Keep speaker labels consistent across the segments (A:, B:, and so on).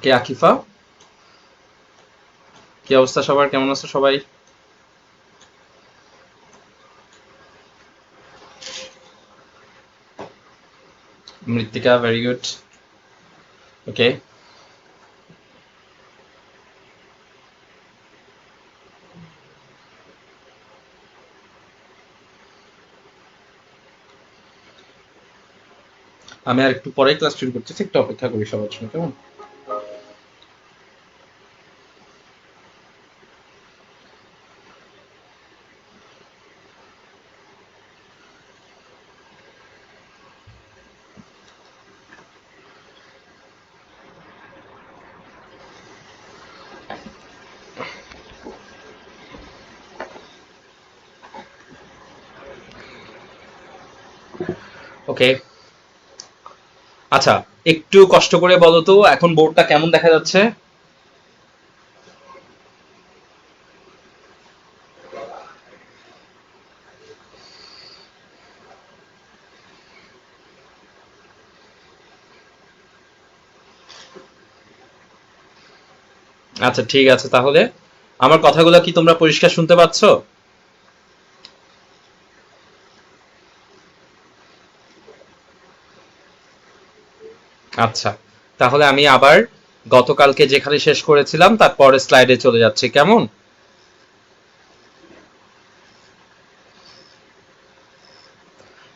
A: কে আকিফা, কি অবস্থা সবার, কেমন আছো সবাই? মৃত্তিকা, ভেরি গুড। ওকে, আমি আর একটু পরে ক্লাস শুরু করতেছি, একটু অপেক্ষা করি সবার জন্য, কেমন? ওকে, আচ্ছা, একটু কষ্ট করে বলো তো এখন বোর্ডটা কেমন দেখা যাচ্ছে? আচ্ছা ঠিক আছে, তাহলে আমার কথাগুলো কি তোমরা পরিষ্কার শুনতে পাচ্ছো? আচ্ছা, তাহলে আমি আবার গতকালকে যেখানে শেষ করেছিলাম তার পরের স্লাইডে চলে যাচ্ছি, কেমন?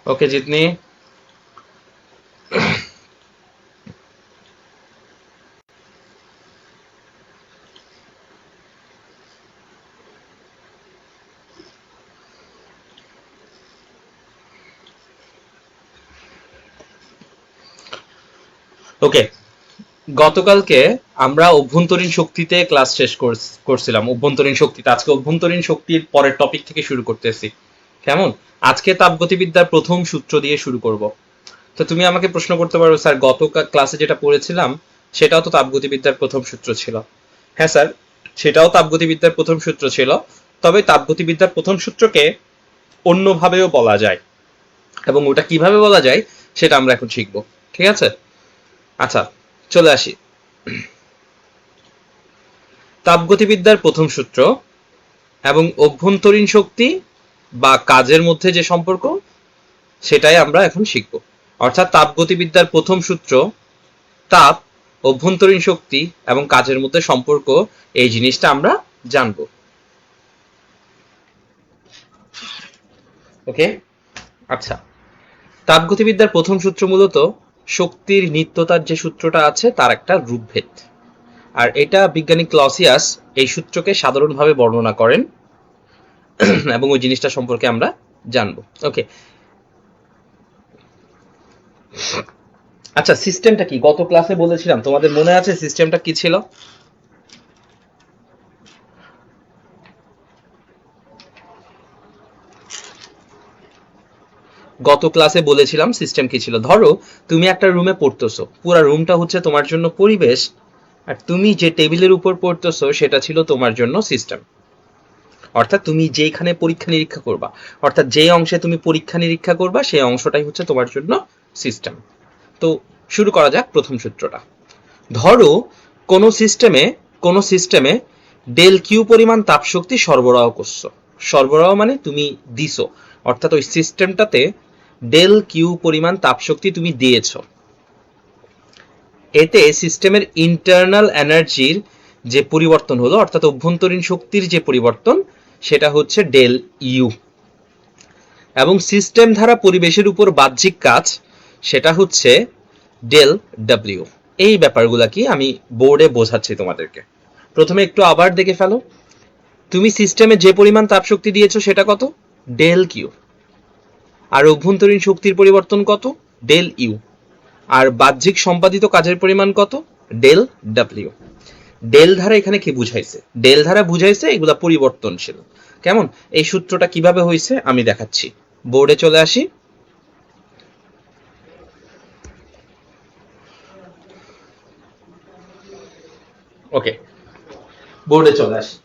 A: ওকে জিতনি। ওকে, গতকালকে আমরা অভ্যন্তরীণ শক্তিতে ক্লাস শেষ করছিলাম। অভ্যন্তরীণ শক্তিতে আজকে অভ্যন্তরীণ শক্তির পরের টপিক থেকে শুরু করতেছি, কেমন? আজকে তাপগতিবিদ্যার প্রথম সূত্র দিয়ে শুরু করব। তো তুমি আমাকে প্রশ্ন করতে পারো, স্যার গত ক্লাসে যেটা পড়েছিলাম সেটাও তো তাপগতিবিদ্যার প্রথম সূত্র ছিল। হ্যাঁ স্যার, সেটাও তাপগতিবিদ্যার প্রথম সূত্র ছিল, তবে তাপগতিবিদ্যার প্রথম সূত্রকে অন্যভাবেও বলা যায়, এবং ওটা কিভাবে বলা যায় সেটা আমরা এখন শিখব, ঠিক আছে? আচ্ছা, চলে আসি। তাপগতিবিদ্যার প্রথম সূত্র এবং অভ্যন্তরীণ শক্তি বা কাজের মধ্যে যে সম্পর্ক সেটাই আমরা এখন শিখব। অর্থাৎ তাপগতিবিদ্যার প্রথম সূত্র, তাপ, অভ্যন্তরীণ শক্তি এবং কাজের মধ্যে সম্পর্ক, এই জিনিসটা আমরা জানবো। ওকে, আচ্ছা, তাপগতিবিদ্যার প্রথম সূত্র মূলত শক্তির নিত্যতার যে সূত্রটা আছে তার একটা রূপভেদ। আর এটা বিজ্ঞানী ক্লসিয়াস এই সূত্রকে সাধারণভাবে বর্ণনা করেন এবং ওই জিনিসটা সম্পর্কে আমরা জানবো। ওকে, আচ্ছা, সিস্টেমটা কি গত ক্লাসে বলেছিলাম, তোমাদের মনে আছে সিস্টেমটা কি ছিল? গত ক্লাসে বলেছিলাম সিস্টেম কি ছিল। ধরো তুমি একটা রুমে পড়তেছো, পুরো রুমটা হচ্ছে তোমার জন্য পরিবেশ, আর তুমি যে টেবিলের উপর পড়তেছো সেটা ছিল তোমার জন্য সিস্টেম। অর্থাৎ তুমি যেখানে পরীক্ষা নিরীক্ষা করবা, অর্থাৎ যে অংশে তুমি পরীক্ষা নিরীক্ষা করবা সেই অংশটাই হচ্ছে তোমার জন্য সিস্টেম। তো শুরু করা যাক প্রথম সূত্রটা। ধরো কোনো সিস্টেমে ডেল কিউ পরিমাণ তাপশক্তি সরবরাহ করছো। সরবরাহ মানে তুমি দিছো, অর্থাৎ ওই সিস্টেমটাতে ডেল কিউ পরিমাণ তাপশক্তি তুমি দিয়েছো। এতে সিস্টেমের ইন্টারনাল এনার্জির যে পরিবর্তন হলো, অর্থাৎ অভ্যন্তরীণ শক্তির যে পরিবর্তন, সেটা হচ্ছে ডেল ইউ। এবং সিস্টেম দ্বারা পরিবেশের উপর বাহ্যিক কাজ, সেটা হচ্ছে ডেল ডব্লিউ। এই ব্যাপারগুলা কি আমি বোর্ডে বোঝাচ্ছি তোমাদেরকে। প্রথমে একটু আবার দেখে ফেলো, তুমি সিস্টেমে যে পরিমাণ তাপশক্তি দিয়েছো সেটা কত? Del Q. আর অভ্যন্তরীণ শক্তির পরিবর্তন কত? Del you. আর বাহ্যিক সম্পাদিত কাজের পরিমাণ কত? Del W. ডেল ধারা এখানে কি বুঝাইছে? ডেল ধারা বুঝাইছে এগুলা পরিবর্তনশীল, কেমন? এই সূত্রটা কিভাবে হয়েছে আমি দেখাচ্ছি। বোর্ডে চলে আসি। ওকে, বোর্ডে চলে আসি।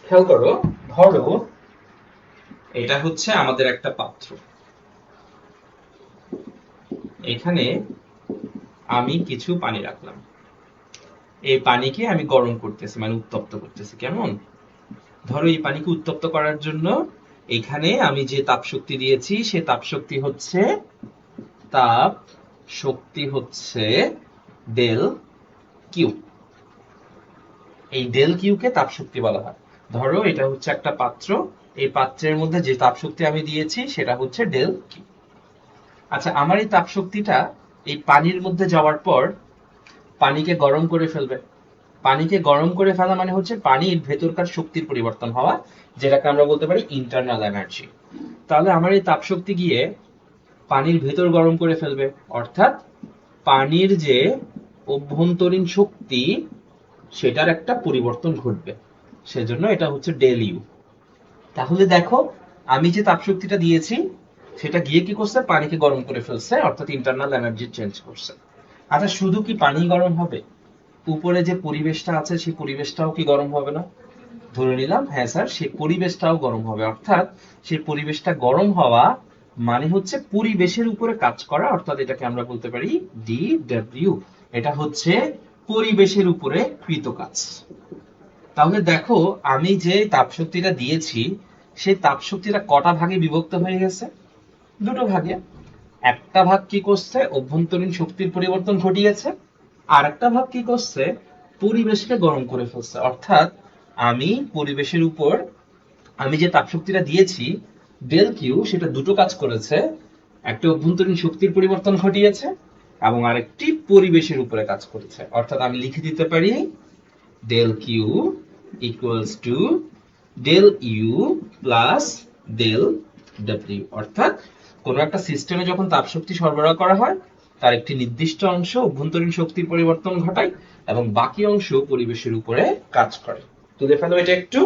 A: খেয়াল করো, ধরো এটা হচ্ছে আমাদের একটা পাত্র, এখানে আমি কিছু পানি রাখলাম, এই পানিকে আমি গরম করতেছি, মানে উত্তপ্ত করতেছি। কেমন? ধরো এই পানিকে উত্তপ্ত করার জন্য এখানে আমি যে তাপ শক্তি দিয়েছি সে তাপ শক্তি হচ্ছে ডেল কিউ। এই ডেল কিউ কে তাপ শক্তি বলা হয়। ধরো এটা হচ্ছে একটা পাত্র, এই পাত্রের মধ্যে যে তাপ শক্তি আমি দিয়েছি সেটা হচ্ছে ডেল কিউ। আচ্ছা, আমার এই তাপ শক্তিটা এই পানির মধ্যে যাওয়ার পর পানিকে গরম করে ফেলবে। পানিকে গরম করে ফেলা মানে হচ্ছে পানির ভেতরকার শক্তির পরিবর্তন হওয়া, যেটাকে আমরা বলতে পারি ইন্টারনাল এনার্জি। তাহলে আমার এই তাপ শক্তি গিয়ে পানির ভেতর গরম করে ফেলবে, অর্থাৎ পানির যে অভ্যন্তরীণ শক্তি সেটার একটা পরিবর্তন ঘটবে, সেজন্য এটা হচ্ছে ডেল ইউ। তাহলে দেখো আমি যে তাপ শক্তিটা দিয়েছি সেটা গিয়ে কি করছে, পানিকে গরম করে ফেলছে, অর্থাৎ ইন্টারনাল এনার্জি চেঞ্জ করছে। আচ্ছা, শুধু কি পানি গরম হবে? উপরে যে পরিবেশটা আছে সেই পরিবেশটাও কি গরম হবে না? ধরে নিলাম হ্যাঁ স্যার, সেই পরিবেশটাও গরম হবে, অর্থাৎ সেই পরিবেশটা গরম হওয়া মানে হচ্ছে পরিবেশের উপরে কাজ করা, অর্থাৎ এটাকে আমরা বলতে পারি DW। এটা হচ্ছে পরিবেশের উপরে কৃত কাজ। তাহলে দেখো আমি যে তাপ শক্তিটা দিয়েছি সেই তাপ শক্তিটা কটা ভাগে বিভক্ত হয়ে গেছে? দুটো ভাগে। একটা ভাগ কি করছে, অভ্যন্তরীণ শক্তির পরিবর্তন ঘটিয়েছে, আর একটা ভাগ কি করছে, পরিবেশকে গরম করে ফেলছে। অর্থাৎ আমি পরিবেশের উপর আমি যে তাপ শক্তিটা দিয়েছি ডেল কিউ, সেটা দুটো কাজ করেছে, একটা অভ্যন্তরীণ শক্তির পরিবর্তন ঘটিয়েছে এবং আরেকটি পরিবেশের উপরে কাজ করেছে। অর্থাৎ আমি লিখে দিতে পারি del Q equals to del U plus del W. অর্থাৎ কোন একটা সিস্টেমে যখন তাপ শক্তি সরবরাহ করা হয় তার একটি নির্দিষ্ট অংশ অভ্যন্তরীণ শক্তির পরিবর্তন ঘটায় এবং বাকি অংশ পরিবেশের উপরে কাজ করে। তুলে ফেলো এটা একটু।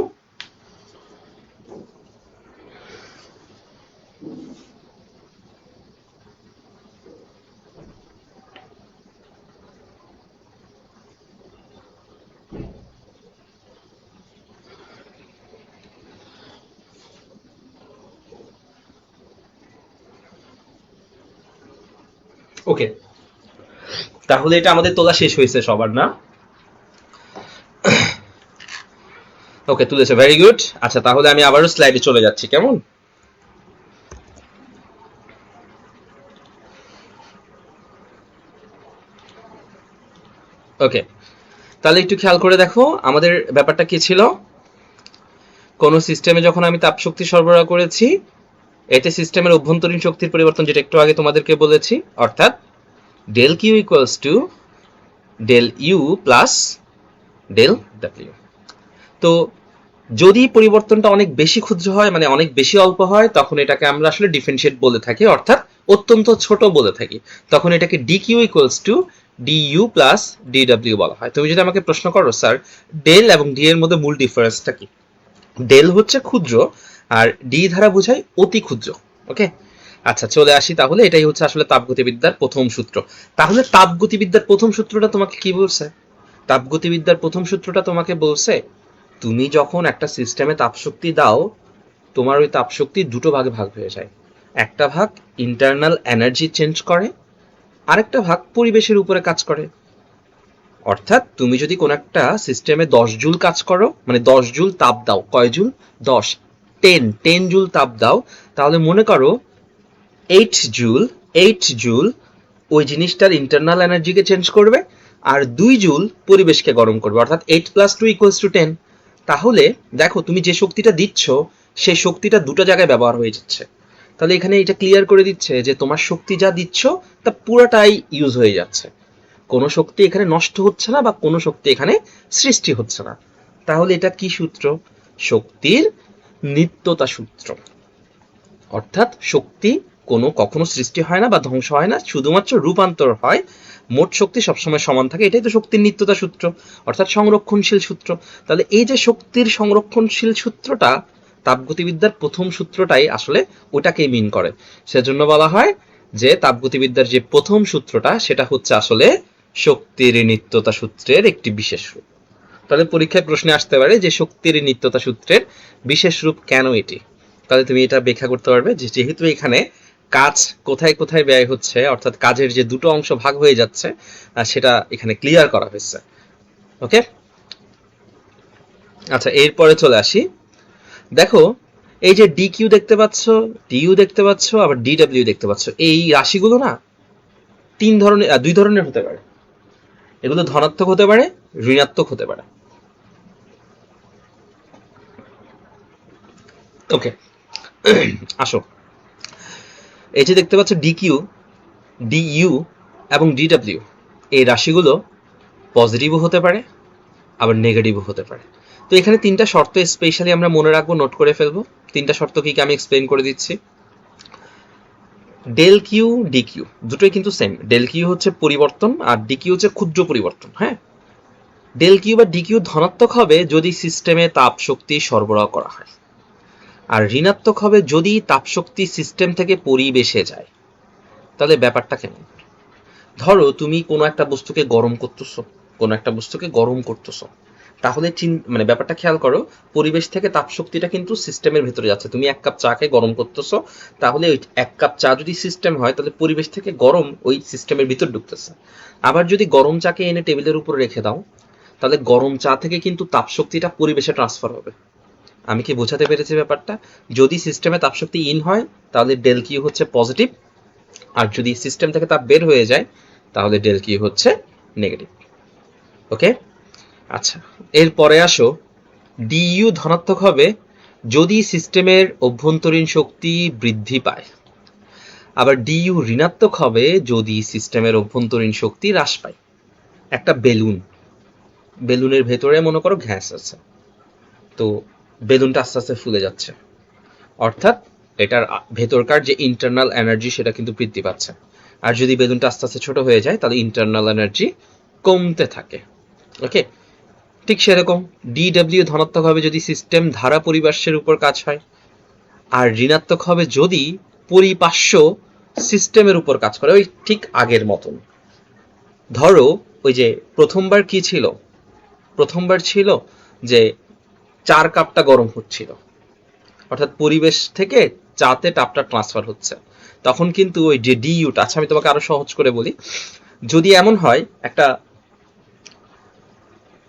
A: ওকে, তাহলে এটা আমাদের তোলা শেষ হয়েছে সবার, না? ওকে, তুলেছে, ভেরি গুড। আচ্ছা, তাহলে আমি আবারও স্লাইডে চলে যাচ্ছি। কেমন? ওকে, তাহলে একটু খেয়াল করে দেখো আমাদের ব্যাপারটা কি ছিল। কোন সিস্টেমে যখন আমি তাপ শক্তি সরবরাহ করেছি, এতে সিস্টেমের অভ্যন্তরীণ শক্তির পরিবর্তন, যেটা একটু আগে তোমাদেরকে বলেছি, অর্থাৎ del Q equals to del U plus del W. তো যদি পরিবর্তনটা অনেক বেশি ক্ষুদ্র হয়, মানে অনেক বেশি অল্প হয়, তখন এটাকে আমরা আসলে ডিফারেনশিয়েট বলে থাকি, অর্থাৎ অত্যন্ত ছোট বলে থাকি। তখন এটাকে DQ equals to DU plus DW বলা হয়। তুমি যদি আমাকে প্রশ্ন করো স্যার ডেল এবং ডি এর মধ্যে মূল ডিফারেন্সটা কি, ডেল হচ্ছে ক্ষুদ্র আর ডি ধারা বোঝায় অতি ক্ষুদ্র। ওকে, আচ্ছা চলে আসি তাহলে। এটাই হচ্ছে আসলে তাপগতিবিদ্যার প্রথম সূত্র। তাহলে তাপগতিবিদ্যার প্রথম সূত্রটা তোমাকে কি বলছে? তাপগতিবিদ্যার প্রথম সূত্রটা তোমাকে বলছে তুমি যখন একটা সিস্টেমে তাপশক্তি দাও, তোমার ওই তাপশক্তি দুটো ভাগে ভাগ হয়ে যায়। একটা ভাগ ইন্টারনাল এনার্জি চেঞ্জ করে, আরেকটা ভাগ পরিবেশের উপরে কাজ করে। অর্থাৎ তুমি যদি কোন একটা সিস্টেমে 10 জুল কাজ করো, মানে 10 জুল তাপ দাও, কয় জুল? 10, 10 জুল তাপ দাও, তাহলে মনে করো 8 জুল ওই জিনিসটার ইন্টারনাল এনার্জিকে চেঞ্জ করবে আর 2 জুল পরিবেশকে গরম করবে, অর্থাৎ 8 + 2 = 10। তাহলে দেখো তুমি যে শক্তিটা দিচ্ছ সেই শক্তিটা দুটো জায়গায় ব্যবহার হয়ে যাচ্ছে। তাহলে এখানে এটা ক্লিয়ার করে দিচ্ছে যে তোমার শক্তি যা দিচ্ছ তা পুরোটাই ইউজ হয়ে যাচ্ছে, কোনো শক্তি এখানে নষ্ট হচ্ছে না বা কোনো শক্তি এখানে সৃষ্টি হচ্ছে না। তাহলে এটা কি সূত্র? শক্তির নিত্যতা সূত্র। অর্থাৎ শক্তি কখনো সৃষ্টি হয় না বা ধ্বংস হয় না, শুধুমাত্র রূপান্তর হয়। মোট শক্তি সবসময় সমান থাকে, এটাই তো শক্তির নিত্যতা সূত্র, অর্থাৎ সংরক্ষণশীল সূত্র। তাহলে এই যে শক্তির সংরক্ষণশীল সূত্রটা, তাপগতিবিদ্যার প্রথম সূত্রটাই আসলে ওটাকেই মিন করে। সেজন্য বলা হয় যে তাপগতিবিদ্যার যে প্রথম সূত্রটা সেটা হচ্ছে আসলে শক্তির নিত্যতা সূত্রের একটি বিশেষ রূপ। তাহলে পরীক্ষায় প্রশ্নে আসতে পারে যে শক্তির নিত্যতা সূত্রের বিশেষ রূপ কেন এটি। তাহলে তুমি এটা ব্যাখ্যা করতে পারবে যে যেহেতু এখানে কাজ কোথায় কোথায় ব্যয় হচ্ছে, অর্থাৎ কাজের যে দুটো অংশ ভাগ হয়ে যাচ্ছে সেটা এখানে ক্লিয়ার করা হয়েছে। ওকে, আচ্ছা এরপরে চলে আসি। দেখো এই যে ডি কিউ দেখতে পাচ্ছ, ডিইউ দেখতে পাচ্ছ, আবার ডিডব্লিউ দেখতে পাচ্ছ, এই রাশিগুলো না দুই ধরনের হতে পারে। এগুলো ধনাত্মক হতে পারে, ঋণাত্মক হতে পারে। ওকে, আসো এই যে দেখতে পাচ্ছ ডিকিউ, ডিইউ এবং ডিডব্লিউ, এই রাশিগুলো পজিটিভও হতে পারে আবার নেগেটিভও হতে পারে। তো এখানে তিনটা শর্ত স্পেশালি আমরা মনে রাখবো, নোট করে ফেলবো। তিনটা শর্ত কি আমি এক্সপ্লেন করে দিচ্ছি। ডেল কিউ ডিকিউ দুটোই কিন্তু সেম। ডেল কিউ হচ্ছে পরিবর্তন আর ডিকিউ হচ্ছে ক্ষুদ্র পরিবর্তন। হ্যাঁ, ডেল কিউ বা ডিকিউ ধনাত্মক হবে যদি সিস্টেমে তাপ শক্তি সরবরাহ করা হয়, আর ঋণাত্মক হবে যদি তাপশক্তি সিস্টেম থেকে পরিবেশে যায়। তাহলে ব্যাপারটা কেমন? ধরো তুমি কোনো একটা বস্তুকে গরম করতেছো, তাহলে মানে ব্যাপারটা খেয়াল করো, পরিবেশ থেকে তাপশক্তিটা কিন্তু সিস্টেমের ভেতরে যাচ্ছে। তুমি এক কাপ চাকে গরম করতেছো, তাহলে ওই এক কাপ চা যদি সিস্টেম হয় তাহলে পরিবেশ থেকে গরম ওই সিস্টেমের ভিতর ঢুকতেছে। আবার যদি গরম চাকে এনে টেবিলের উপর রেখে দাও, তাহলে গরম চা থেকে কিন্তু তাপশক্তিটা পরিবেশে ট্রান্সফার হবে। আমি কি বোঝাতে পেরেছি ব্যাপারটা? যদি সিস্টেমে তাপশক্তি ইন হয় তাহলে ডেল কিউ হচ্ছে পজিটিভ, আর যদি সিস্টেম থেকে তাপ বের হয়ে যায় তাহলে ডেল কিউ হচ্ছে নেগেটিভ। ওকে, আচ্ছা এরপরে আসো, ডিইউ ধনাত্মক হবে যদি সিস্টেমের অভ্যন্তরীণ শক্তি বৃদ্ধি পায়, আবার ডিইউ ঋণাত্মক হবে যদি সিস্টেমের অভ্যন্তরীণ শক্তি হ্রাস পায়। একটা বেলুনের ভেতরে মনে করো গ্যাস আছে, তো বেলুনটা আস্তে আস্তে ফুলে যাচ্ছে, অর্থাৎ এটার ভেতরকার যে ইন্টারনাল এনার্জি সেটা কিন্তু বৃদ্ধি পাচ্ছে। আর যদি বেলুনটা আস্তে আস্তে ছোট হয়ে যায় তাহলে ইন্টারনাল এনার্জি কমতে থাকে। ওকে, ঠিক সেরকম ডিডব্লিউ ধনাত্মক হবে যদি সিস্টেম ধারা পরিপার্শ্বের উপর কাজ হয়, আর ঋণাত্মক হবে যদি পরিপার্শ্ব সিস্টেমের উপর কাজ করে। ওই ঠিক আগের মতন। ধরো ওই যে প্রথমবার কি ছিল, প্রথমবার ছিল যে 4 কাপটা গরম হচ্ছিল, অর্থাৎ পরিবেশ থেকে চাতে তাপটা ট্রান্সফার হচ্ছে, তখন কিন্তু ওই যে ডিইউটা, আচ্ছা আমি তোমাকে আরো সহজ করে বলি, যদি এমন হয়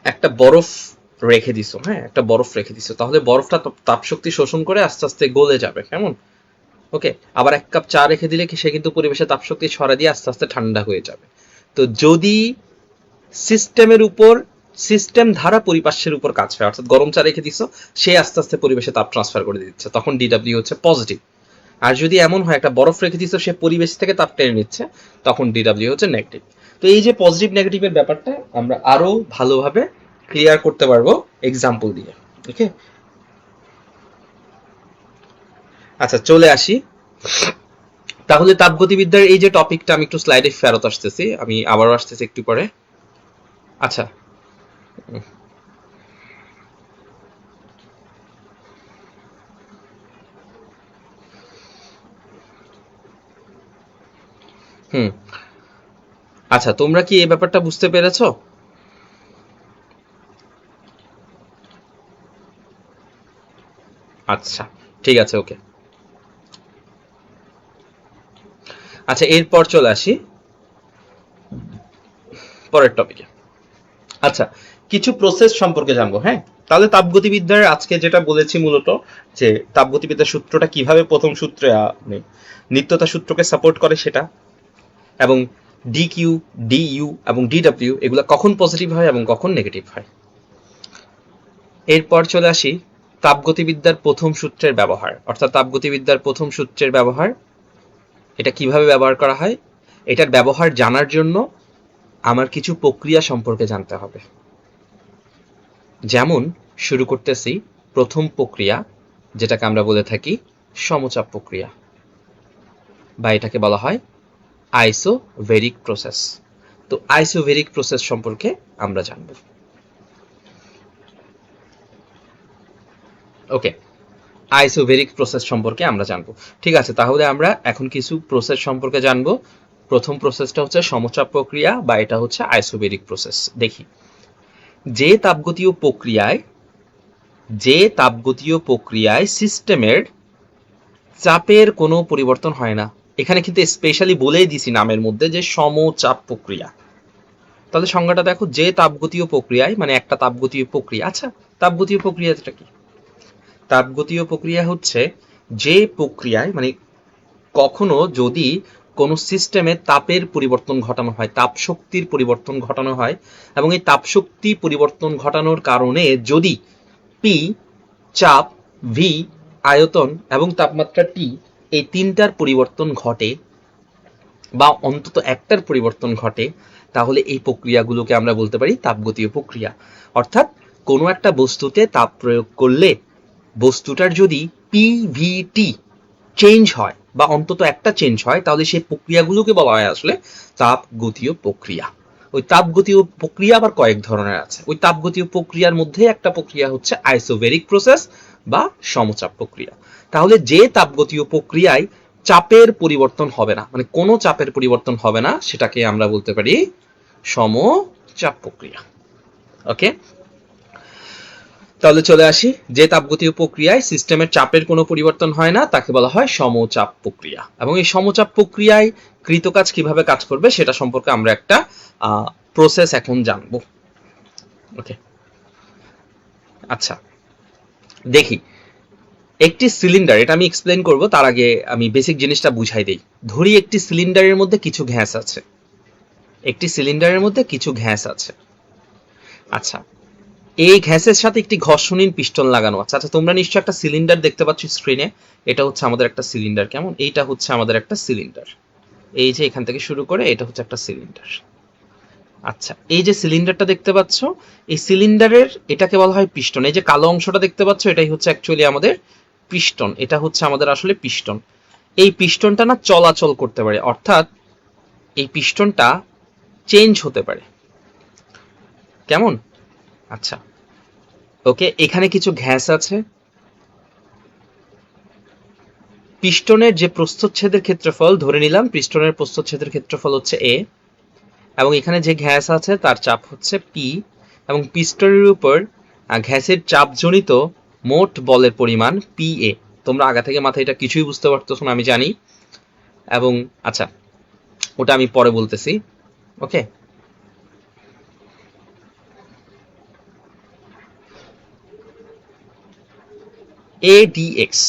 A: একটা বরফ রেখে দিছো, হ্যাঁ একটা বরফ রেখে দিছো, তাহলে বরফটা তাপশক্তি শোষণ করে আস্তে আস্তে গলে যাবে, কেমন? ওকে, আবার 1 কাপ চা রেখে দিলে সে কিন্তু পরিবেশে তাপশক্তি ছড়া দিয়ে আস্তে আস্তে ঠান্ডা হয়ে যাবে। তো যদি সিস্টেম ধারা পরিপার্শ্বের উপর কাজ হয়, অর্থাৎ গরম চা রেখে দিছো, সে আস্তে আস্তে পরিবেশে তাপ ট্রান্সফার করে দিচ্ছে, তখন ডিডব্লিউ হচ্ছে পজিটিভ। আর যদি এমন হয় একটা বরফ রেখে দিছো, সে পরিবেশ থেকে তাপ টেনে নিচ্ছে, তখন ডিডব্লিউ হচ্ছে নেগেটিভ। তো এই যে পজিটিভ নেগেটিভের ব্যাপারটা আমরা আরো ভালোভাবে ক্লিয়ার করতে পারবো এক্সাম্পল দিয়ে। ওকে, আচ্ছা চলে আসি তাহলে তাপগতিবিদ্যার এই যে টপিকটা, আমি একটু স্লাইডে ফেরত আসতেছি, আমি আবারও আসতেছি একটু পরে। আচ্ছা হুম, আচ্ছা তোমরা কি এই ব্যাপারটা বুঝতে পেরেছো? আচ্ছা ঠিক আছে, ওকে। আচ্ছা এরপর চলে আসি পরের টপিকে। আচ্ছা কিছু প্রসেস সম্পর্কে জানবো। হ্যাঁ, তাহলে তাপগতিবিদ্যার আজকে যেটা বলেছি মূলত, যে তাপগতিবিদ্যার সূত্রটা কিভাবে প্রথম সূত্রে নিত্যতা সূত্রকে সাপোর্ট করে সেটা, এবং ডি কিউ, ডি ইউ এবং ডিডব্লিউ এগুলো কখন পজিটিভ হয় এবং কখন নেগেটিভ হয়। এরপর চলে আসি তাপগতিবিদ্যার প্রথম সূত্রের ব্যবহার, অর্থাৎ তাপগতিবিদ্যার প্রথম সূত্রের ব্যবহার, এটা কিভাবে ব্যবহার করা হয়। এটার ব্যবহার জানার জন্য আমার কিছু প্রক্রিয়া সম্পর্কে জানতে হবে। যেমন শুরু করতেছি প্রথম প্রক্রিয়া, যেটাকে আমরা বলে থাকি সমচাপ প্রক্রিয়া, বা এটাকে বলা হয় আইসোভেরিক প্রসেস। তো আইসোভেরিক প্রসেস সম্পর্কে আমরা জানব। ওকে, আইসোভেরিক প্রসেস সম্পর্কে আমরা জানবো। ঠিক আছে, তাহলে আমরা এখন কিছু প্রসেস সম্পর্কে জানবো। প্রথম প্রসেসটা হচ্ছে সমচাপ প্রক্রিয়া, বা এটা হচ্ছে আইসোভেরিক প্রসেস। দেখি, যে তাপগতীয় প্রক্রিয়ায় সিস্টেমের চাপের কোনো পরিবর্তন হয় না, এখানে কিন্তু স্পেশালি বলেই দিছি নামের মধ্যে যে সমচাপ প্রক্রিয়া। তাহলে সংজ্ঞাটা দেখো, যে তাপগতীয় প্রক্রিয়ায়, মানে একটা তাপগতীয় প্রক্রিয়া। আচ্ছা, তাপগতীয় প্রক্রিয়াটা কি? তাপগতীয় প্রক্রিয়া হচ্ছে যে প্রক্রিয়ায়, মানে কখনো যদি কোনো সিস্টেমে তাপের পরিবর্তন ঘটানো হয়, তাপ শক্তির পরিবর্তন ঘটানো হয়, এবং এই তাপ শক্তি পরিবর্তন ঘটানোর কারণে যদি পি চাপ, ভি আয়তন এবং তাপমাত্রা টি এই তিনটার পরিবর্তন ঘটে, বা অন্তত একটার পরিবর্তন ঘটে, তাহলে এই প্রক্রিয়াগুলোকে আমরা বলতে পারি তাপগতীয় প্রক্রিয়া। অর্থাৎ কোনো একটা বস্তুতে তাপ প্রয়োগ করলে বস্তুটার যদি পিভিটি চেঞ্জ হয় বা অন্তত একটা চেঞ্জ হয়, তাহলে সেই প্রক্রিয়াগুলোকে বলা হয় আসলে তাপগতীয় প্রক্রিয়া। ওই তাপগতীয় প্রক্রিয়া আবার কয়েক ধরনের আছে। ওই তাপগতীয় প্রক্রিয়ার মধ্যে একটা প্রক্রিয়া হচ্ছে আইসোবেরিক প্রসেস বা সমচাপ প্রক্রিয়া। তাহলে যে তাপগতীয় প্রক্রিয়ায় চাপের পরিবর্তন হবে না, মানে কোনো চাপের পরিবর্তন হবে না, সেটাকে আমরা বলতে পারি সমচাপ প্রক্রিয়া। ওকে, তাহলে চলে আসি, যে তাপগতীয় প্রক্রিয়ায় সিস্টেমের চাপের কোনো পরিবর্তন হয় না তাকে বলা হয় সমচাপ প্রক্রিয়া। এবং এই সমচাপ প্রক্রিয়ায় কৃতকাজ কিভাবে কাজ করবে সেটা সম্পর্কে আমরা একটা প্রসেস এখন জানবো। ওকে, আচ্ছা দেখি, একটি সিলিন্ডার, এটা আমি এক্সপ্লেন করব, তার আগে আমি বেসিক জিনিসটা বুঝাই দেই। ধরি একটি সিলিন্ডারের মধ্যে কিছু গ্যাস আছে, একটি সিলিন্ডারের মধ্যে কিছু গ্যাস আছে। আচ্ছা, এই গ্যাসের সাথে একটি ঘর্ষণীয় পিস্টন লাগানো আছে। আচ্ছা, তোমরা নিশ্চয়ই একটা সিলিন্ডার দেখতে পাচ্ছ স্ক্রিনে। এটা হচ্ছে আমাদের একটা সিলিন্ডার, কেমন? এইটা হচ্ছে আমাদের একটা সিলিন্ডার। এই যে এখান থেকে শুরু করে এটা হচ্ছে একটা সিলিন্ডার। আচ্ছা, এই যে সিলিন্ডারটা দেখতে পাচ্ছ, এই সিলিন্ডারের এটাকে বলা হয় পিস্টন। এই যে কালো অংশটা দেখতে পাচ্ছ, এটাই হচ্ছে অ্যাকচুয়ালি আমাদের পিস্টন। এটা হচ্ছে আমাদের আসলে পিস্টন। এই পিস্টনটা না চলাচল করতে পারে, অর্থাৎ এই পিস্টনটা চেঞ্জ হতে পারে, কেমন? আচ্ছা, ওকে, এখানে কিছু গ্যাস আছে। পিস্টনের যে প্রস্থচ্ছেদের ক্ষেত্রফল, ধরে নিলাম পিস্টনের প্রস্থচ্ছেদের ক্ষেত্রফল হচ্ছে এ, এবং এখানে যে গ্যাস আছে তার চাপ হচ্ছে পি, এবং পিস্টনের উপর গ্যাসের চাপজনিত মোট বলের পরিমাণ পি এ। তোমরা আগা থেকে মাথায় এটা কিছুই বুঝতে পারতেছো না আমি জানি, এবং আচ্ছা ওটা আমি পরে বলতেছি। ওকে, এ ডি এক্স।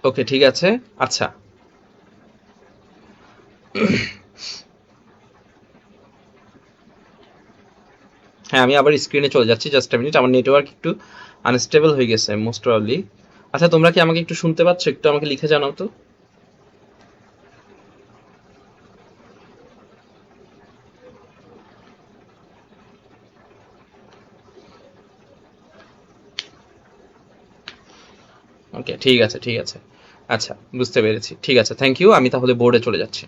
A: ওকে, ঠিক আছে। আচ্ছা, হ্যাঁ, আমি আবার স্ক্রিনে চলে যাচ্ছি, জাস্ট আ মিনিট, আমার নেটওয়ার্ক একটু আনস্টেবল হয়ে গেছে মোস্ট প্রবাবলি। আচ্ছা, তোমরা কি আমাকে একটু শুনতে পাচ্ছ? একটু আমাকে লিখে জানাও তো। ওকে, ঠিক আছে, ঠিক আছে। আচ্ছা, বুঝতে পেরেছি, ঠিক আছে, থ্যাংক ইউ। আমি তাহলে বোর্ডে চলে যাচ্ছি।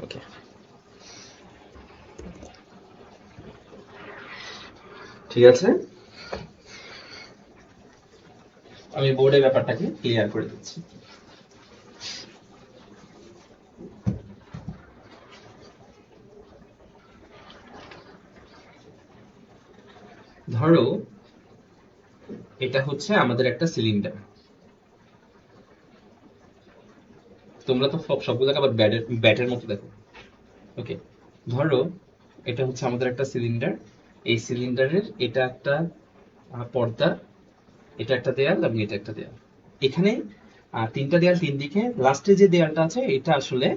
A: ওকে, ঠিক আছে, আমি বোর্ডে ব্যাপারটাকে ক্লিয়ার করে দিচ্ছি। ধরো এটা হচ্ছে আমাদের একটা সিলিন্ডার। তোমরা তো সবগুলোকে আবার ব্যাটের মতো দেখো। ওকে, ধরো এটা হচ্ছে আমাদের একটা সিলিন্ডার। এই সিলিন্ডারের এটা একটা পর্দা, এটা একটা দেয়াল, এবং এটা একটা দেয়াল। এখানে তিনটা দেয়াল, তিন দিকে লাস্টে যে দেয়ালটা আছে এটা আসলে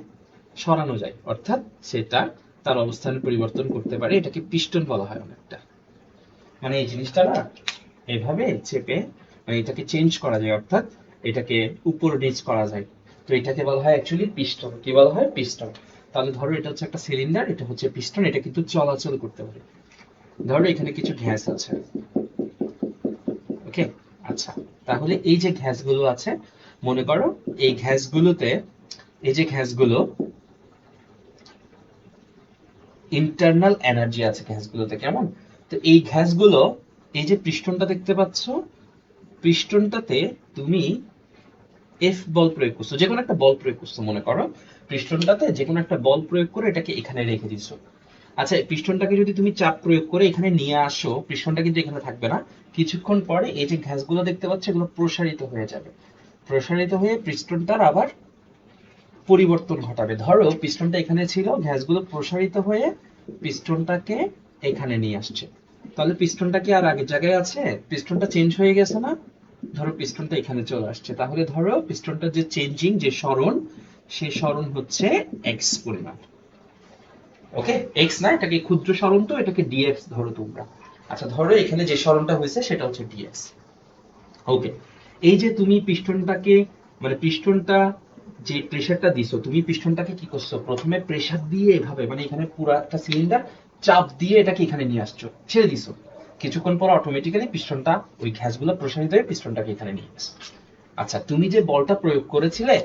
A: সরানো যায়, অর্থাৎ সেটা তার অবস্থান পরিবর্তন করতে পারে। এটাকে পিস্টন বলা হয় অনেকটা। মানে এই জিনিসটা না এভাবে চেপে, মানে এটাকে চেঞ্জ করা যায়, অর্থাৎ এটাকে উপর নিচ করা যায়। তো এটাকে বলা হয় অ্যাকচুয়ালি পিস্টন। কি বলা হয়? পিস্টন। তাহলে ধরো এটা হচ্ছে একটা সিলিন্ডার, এটা হচ্ছে পিস্টন, এটা কিন্তু চলাচল করতে পারে। ধরো এখানে কিছু গ্যাস আছে। ওকে, আচ্ছা, তাহলে এই যে গ্যাসগুলো আছে, মনে করো এই গ্যাসগুলোতে, এই যে গ্যাসগুলো, ইন্টারনাল এনার্জি আছে গ্যাসগুলোতে, কেমন? তো এই গ্যাসগুলো, এই যে পিস্টনটা দেখতে পাচ্ছ, পিস্টনটাতে তুমি এফ বল প্রয়োগ করছো, যেকোনো একটা বল প্রয়োগ করছো, মনে করো পিস্টনটাতে যেকোনো একটা বল প্রয়োগ করে এটাকে এখানে রেখে দিছো। আচ্ছা, পিস্টনটাকে যদি তুমি চাপ প্রয়োগ করে এখানে নিয়ে আসো, পিস্টনটা কিন্তু এখানে থাকবে না, কিছুক্ষণ পরে এই যে ঘ্যাসগুলো দেখতে পাচ্ছ এগুলো প্রসারিত হয়ে যাবে, প্রসারিত হয়ে পিস্টনটার আবার পরিবর্তন ঘটাবে। ধরো পিস্টনটা এখানে ছিল, ঘ্যাসগুলো প্রসারিত হয়ে পিস্টনটাকে এখানে নিয়ে আসছে, তাহলে পিস্টনটা কি আর আগের জায়গায় আছে? পিস্টনটা চেঞ্জ হয়ে গেছে না? ধরো পিস্টনটা এখানে চলে আসছে, তাহলে ধরো পিস্টনটা যে চেঞ্জিং যে সরণ, সেই সরণ হচ্ছে এক্স পরিমাণ। ওকে, এক্স না, এটাকে ক্ষুদ্র সরণ, তো এটাকে ডিএক্স ধরো তোমরা। আচ্ছা, ধরো এখানে যে সরণটা হয়েছে সেটা হচ্ছে ডিএক্স। ওকে, এই যে তুমি পিস্টনটাকে, মানে পিস্টনটা যে প্রেসারটা দিছো, তুমি পিস্টনটাকে কি করছো, প্রথমে প্রেসার দিয়ে এভাবে, মানে এখানে পুরো একটা সিলিন্ডার চাপ দিয়ে এটাকে এখানে নিয়ে আসছো, ছেড়ে দিছো, কিছুক্ষণ পর অটোমেটিক্যালি পিস্টনটা ওই ঘ্যাসগুলো প্রসারিত হয়ে পিস্টনটাকে এখানে নিয়ে গেছে। আচ্ছা, তুমি যে বলটা প্রয়োগ করেছিলে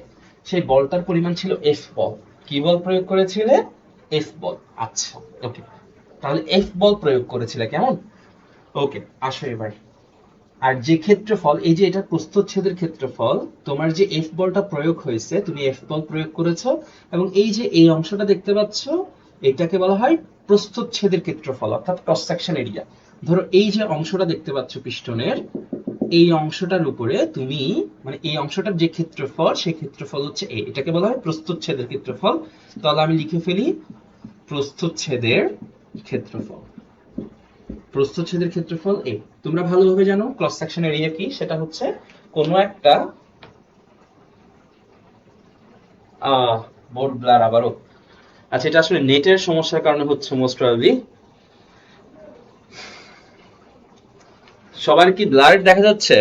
A: সেই বলটার পরিমাণ ছিল এফ বল। কি বল প্রয়োগ করেছিলে? এফ বল। আচ্ছা, ওকে, তাহলে এফ বল প্রয়োগ করেছিলে, কেমন? ওকে, আসো এবার। আর যে ক্ষেত্রফল, এই যে এটা প্রস্থচ্ছেদের ক্ষেত্রফল, তোমার যে এফ বলটা প্রয়োগ হয়েছে, তুমি এফ বল প্রয়োগ করেছো, এবং এই যে এই অংশটা দেখতে পাচ্ছ, এটাকে বলা হয় প্রস্থচ্ছেদের ক্ষেত্রফল, অর্থাৎ ক্রস সেকশন এরিয়া। ধরো এই যে অংশটা দেখতে পাচ্ছ পিস্টনের, এই অংশটার উপরে তুমি, মানে এই অংশটার যে ক্ষেত্রফল, সেই ক্ষেত্রফল হচ্ছে এ, এটাকে বলা হয় প্রস্থচ্ছেদের ক্ষেত্রফল। তাহলে আমি লিখে ফেলি প্রস্থচ্ছেদের ক্ষেত্রফল। প্রস্থচ্ছেদের ক্ষেত্রফল এ। তোমরা ভালোভাবে জানো ক্রস সেকশন এরিয়া কি, সেটা হচ্ছে কোনো একটা বোর্ড ব্লার আবারও। আচ্ছা, এটা আসলে নেটের সমস্যার কারণে হচ্ছে মোস্ট প্রবাবলি। সবার কি ব্লার দেখা যাচ্ছে?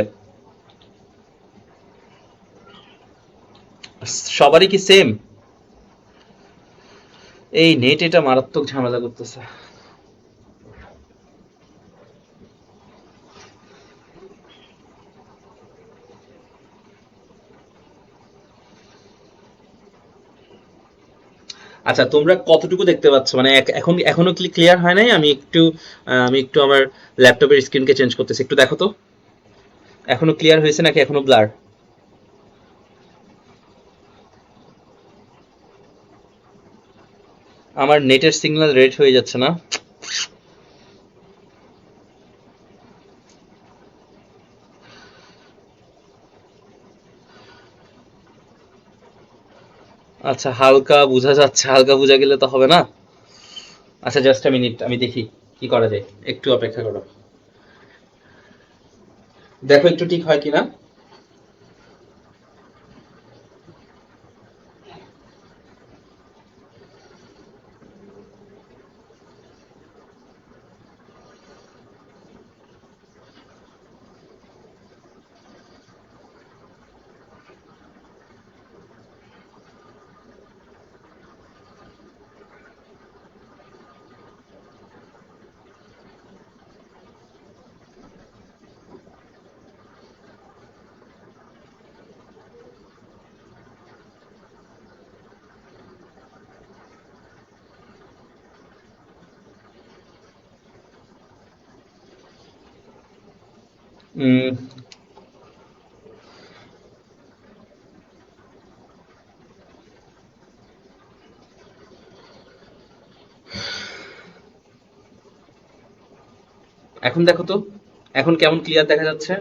A: সবারই কি সেম? এই নেট এটা মারাত্মক ঝামেলা করতেছে। আচ্ছা, তোমরা কতটুকু দেখতে পাচ্ছ, মানে এখন এখনো ক্লিয়ার হয় নাই? আমি একটু আমার ল্যাপটপের স্ক্রিনকে চেঞ্জ করতেছি, একটু দেখো তো এখনো ক্লিয়ার হয়েছে নাকি এখনো ব্লার। আমার নেটের সিগন্যাল রেড হয়ে যাচ্ছে না। আচ্ছা, হালকা বোঝা যাচ্ছে, হালকা বোঝা গেলে তো হবে না। আচ্ছা, জাস্ট আ মিনিট, আমি দেখি কি করা যায়, একটু অপেক্ষা করো, দেখো একটু ঠিক হয় কিনা। উম, এখন দেখো তো, এখন কেমন ক্লিয়ার দেখা যাচ্ছে?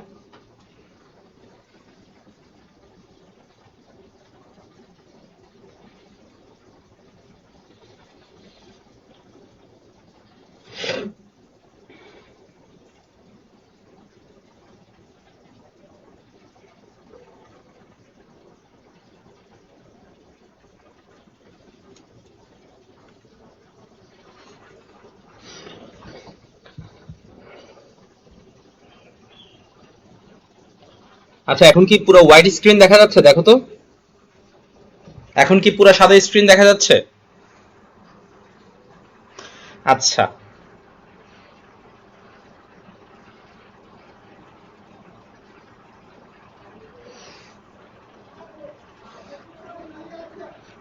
A: আচ্ছা, এখন কি পুরো হোয়াইট স্ক্রিন দেখা যাচ্ছে, দেখো তো এখন কি পুরো সাদা স্ক্রিন দেখা যাচ্ছে? আচ্ছা,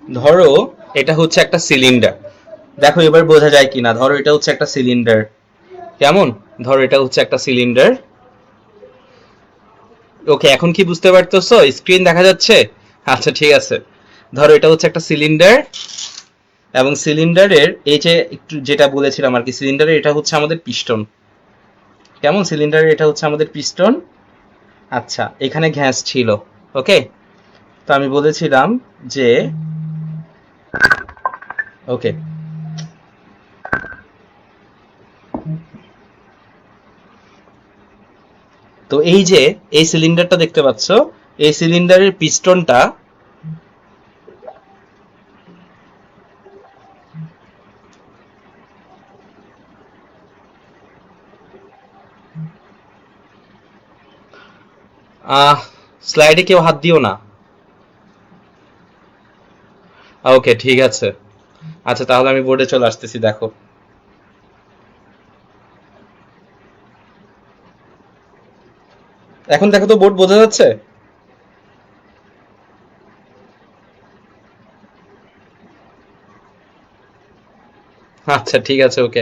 A: ধরো এটা হচ্ছে একটা সিলিন্ডার, দেখো এবার বোঝা যায় কিনা। ধরো এটা হচ্ছে একটা সিলিন্ডার, কেমন? ধরো এটা হচ্ছে একটা সিলিন্ডার। ওকে, এখন কি বুঝতে পারতেছো? স্ক্রিন দেখা যাচ্ছে? আচ্ছা, ঠিক আছে। ধরো এটা হচ্ছে একটা সিলিন্ডার, এবং সিলিন্ডারের এই যে একটু যেটা বলেছিলাম আর কি, সিলিন্ডারের এটা হচ্ছে আমাদের পিস্টন। কেমন? সিলিন্ডারের এটা হচ্ছে আমাদের পিস্টন। আচ্ছা, এখানে গ্যাস ছিল। ওকে, তো আমি বলেছিলাম যে ওকে, তো এই যে এই সিলিন্ডারটা দেখতে পাচ্ছ, এই সিলিন্ডারের পিস্টনটা স্লাইডে কেউ হাত দিও না। ওকে, ঠিক আছে। আচ্ছা, তাহলে আমি বোর্ডে চলে আসতেছি, দেখো। এখন দেখো তো, বোর্ড বোঝা যাচ্ছে? আচ্ছা, ঠিক আছে, ওকে।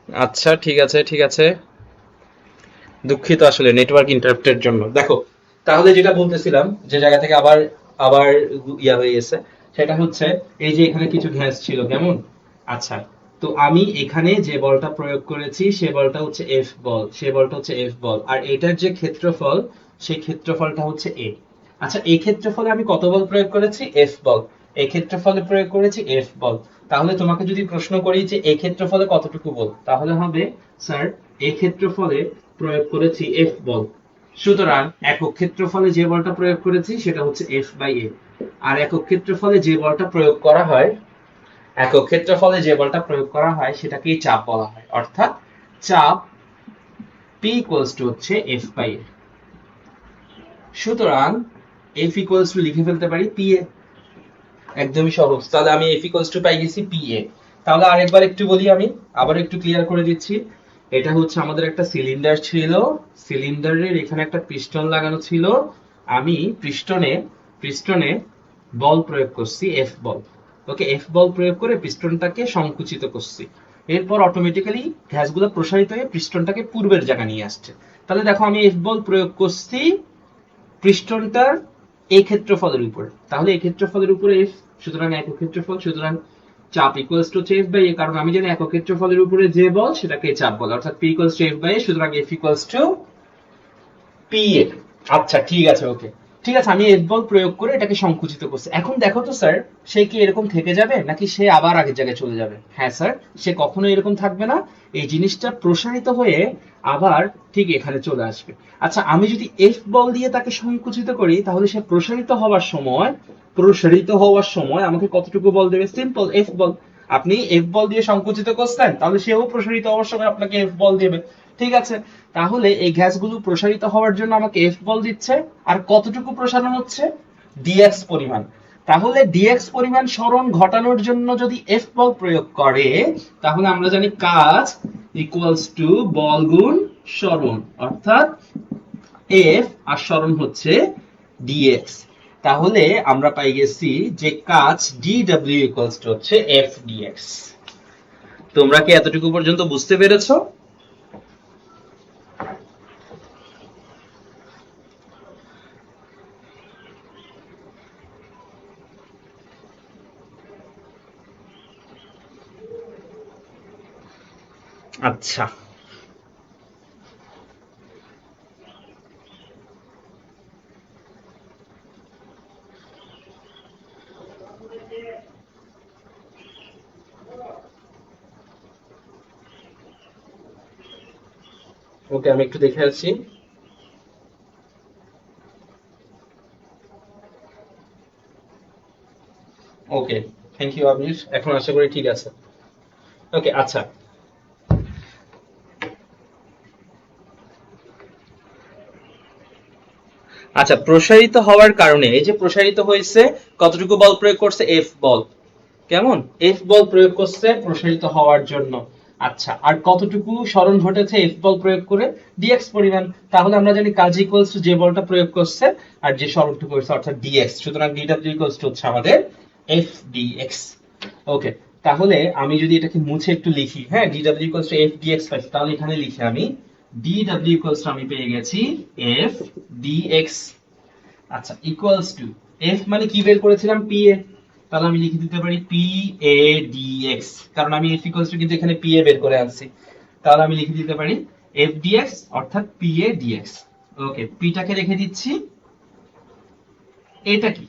A: আচ্ছা, ঠিক আছে, ঠিক আছে। দুঃখিত আসলে নেটওয়ার্ক ইন্টারাপ্টের জন্য। দেখো, তাহলে যেটা বলতেছিলাম, যে জায়গা থেকে আবার আবার ইয়া হয়ে গেছে, সেটা হচ্ছে এই যে এখানে কিছু গ্যাস ছিল, কেমন? আচ্ছা, তো আমি এখানে যে বলটা প্রয়োগ করেছি সে বলটা হচ্ছে এফ বল, সে বলটা হচ্ছে এফ বল, আর এটার যে ক্ষেত্রফল সেই ক্ষেত্রফলটা হচ্ছে এ। আচ্ছা, এই ক্ষেত্রফলে আমি কত বল প্রয়োগ করেছি? এফ বল। এই ক্ষেত্রফলে প্রয়োগ করেছি এফ বল। তাহলে তোমাকে যদি প্রশ্ন করি যে এই ক্ষেত্রফলে কতটুকু বল, তাহলে হবে স্যার এই ক্ষেত্রফলে প্রয়োগ করেছি এফ বল। সুতরাং একক ক্ষেত্রফলে যে বলটা প্রয়োগ করেছি সেটা হচ্ছে এফ বাই এ। আর একক ক্ষেত্রফলে যে বলটা প্রয়োগ করা হয়, একক ক্ষেত্রফলে যে বলটা প্রয়োগ করা হয় সেটাকেই চাপ বলা হয়, অর্থাৎ চাপ P ইকুয়ালস টু হচ্ছে এফ বাই এ। সুতরাং এফ ইকুয়ালস টু লিখে ফেলতে পারি পি এ। একদমই সহজ। তাহলে আমি এফ ইকুয়ালস টু পাই গেছি পি এ। তাহলে আরেকবার একটু বলি, আমি আবার একটু ক্লিয়ার করে দিচ্ছি। এটা হচ্ছে আমাদের একটা সিলিন্ডার ছিল, সিলিন্ডারের এখানে একটা পিস্টন লাগানো ছিল। আমি পিস্টনে পিস্টনে বল প্রয়োগ করছি এফ বল। ওকে, এফ বল প্রয়োগ করে পিস্টনটাকে সংকুচিত করছি। এরপর অটোমেটিক্যালি গ্যাসগুলো প্রসারিত হয়ে পিস্টনটাকে পূর্বের জায়গা নিয়ে আসছে। তাহলে দেখো, আমি এফ বল প্রয়োগ করছি পিস্টনটার এই ক্ষেত্রফলের উপরে। তাহলে এই ক্ষেত্রফলের উপরে এফ, সুতরাং একক ক্ষেত্রফল, সুতরাং চাপ ইকুয়ালস টু এফ বাই এ। কারণ আমি জানি একক ক্ষেত্রফলের উপরে যে বল সেটাকে চাপ বলে, অর্থাৎ P equals to F by A. সুতরাং F equals to P A. আচ্ছা, ঠিক আছে, ওকে। ঠিক আছে, আমি এফ বল প্রয়োগ করে এটাকে সংকুচিত করছি। এখন দেখো তো স্যার, সে কি এরকম থেকে যাবে নাকি সে আবার আগের জায়গায় চলে যাবে? হ্যাঁ স্যার, সে কখনো এরকম থাকবে না। এই জিনিসটা প্রসারিত হয়ে আবার ঠিক এখানে চলে আসবে। আচ্ছা, আমি যদি এফ বল দিয়ে তাকে সংকুচিত করি, তাহলে সে প্রসারিত হওয়ার সময় আমাকে কতটুকু বল দেবে? সিম্পল, এফ বল। আপনি এফ বল দিয়ে সংকুচিত করছেন, তাহলে সেও প্রসারিত হওয়ার সময় আপনাকে এফ বল দেবে। ঠিক আছে, তাহলে এই গ্যাসগুলো প্রসারিত হওয়ার জন্য আমাকে এফ বল দিচ্ছে। আর কতটুকু প্রসারণ হচ্ছে? ডিএক্স পরিমাণ। তাহলে ডিএক্স পরিমাণ সরণ ঘটানোর জন্য যদি এফ বল প্রয়োগ করে, তাহলে আমরা জানি কাজ ইকুয়ালস টু বল গুণ সরণ, অর্থাৎ এফ আর সরণ হচ্ছে ডিএক্স। তাহলে আমরা পাই গেছি যে কাজ ডিডব্লিউ ইকুয়ালস টু হচ্ছে এফ ডিএক্স। তোমরা কি এতটুকু পর্যন্ত বুঝতে পেরেছো? আচ্ছা, ওকে, আমি একটু দেখে আছি। ওকে, থ্যাংক ইউ আবির, এখন আশা করি ঠিক আছে। ওকে, আচ্ছা। আচ্ছা, প্রসারিত হওয়ার কারণে, এই যে প্রসারিত হয়েছে, কতটুকু বল প্রয়োগ করছে? এফ বল। কেমন? এফ বল প্রয়োগ করছে প্রসারিত হওয়ার জন্য। আচ্ছা, আর কতটুকু সরণ ঘটেছে এফ বল প্রয়োগ করে? ডিএক্স পরিমাণ। তাহলে আমরা জানি কাজ ইকুয়ালস টু যে বলটা প্রয়োগ করছে আর যে সরণটুকু হয়েছে, অর্থাৎ ডিএক্স। সুতরাং ডিডব্লিউ ইকুয়ালস টু হচ্ছে আমাদের এফ ডিএক্স। ওকে, তাহলে আমি যদি এটাকে মুছে একটু লিখি, হ্যাঁ, d W equals to F d x পাইছি, তাহলে এখানে লিখি আমি ডিডব্লিউ ইকুয়ালস টু, আমি পেয়ে গেছি এফ ডিএক্স। আচ্ছা, ইকুয়ালস টু এফ মানে কি বের করেছিলাম? P A. তাহলে আমি লিখে দিতে পারি পি এ ডিএক্স, কারণ আমি এফ ইকুয়ালস টু কিন্তু এখানে পি এ বের করে আনছি। তাহলে আমি লিখে দিতে পারি এফ ডিএক্স অর্থাৎ পি এ ডিএক্স। ওকে, পিটাকে রেখে দিচ্ছি। এটা কি?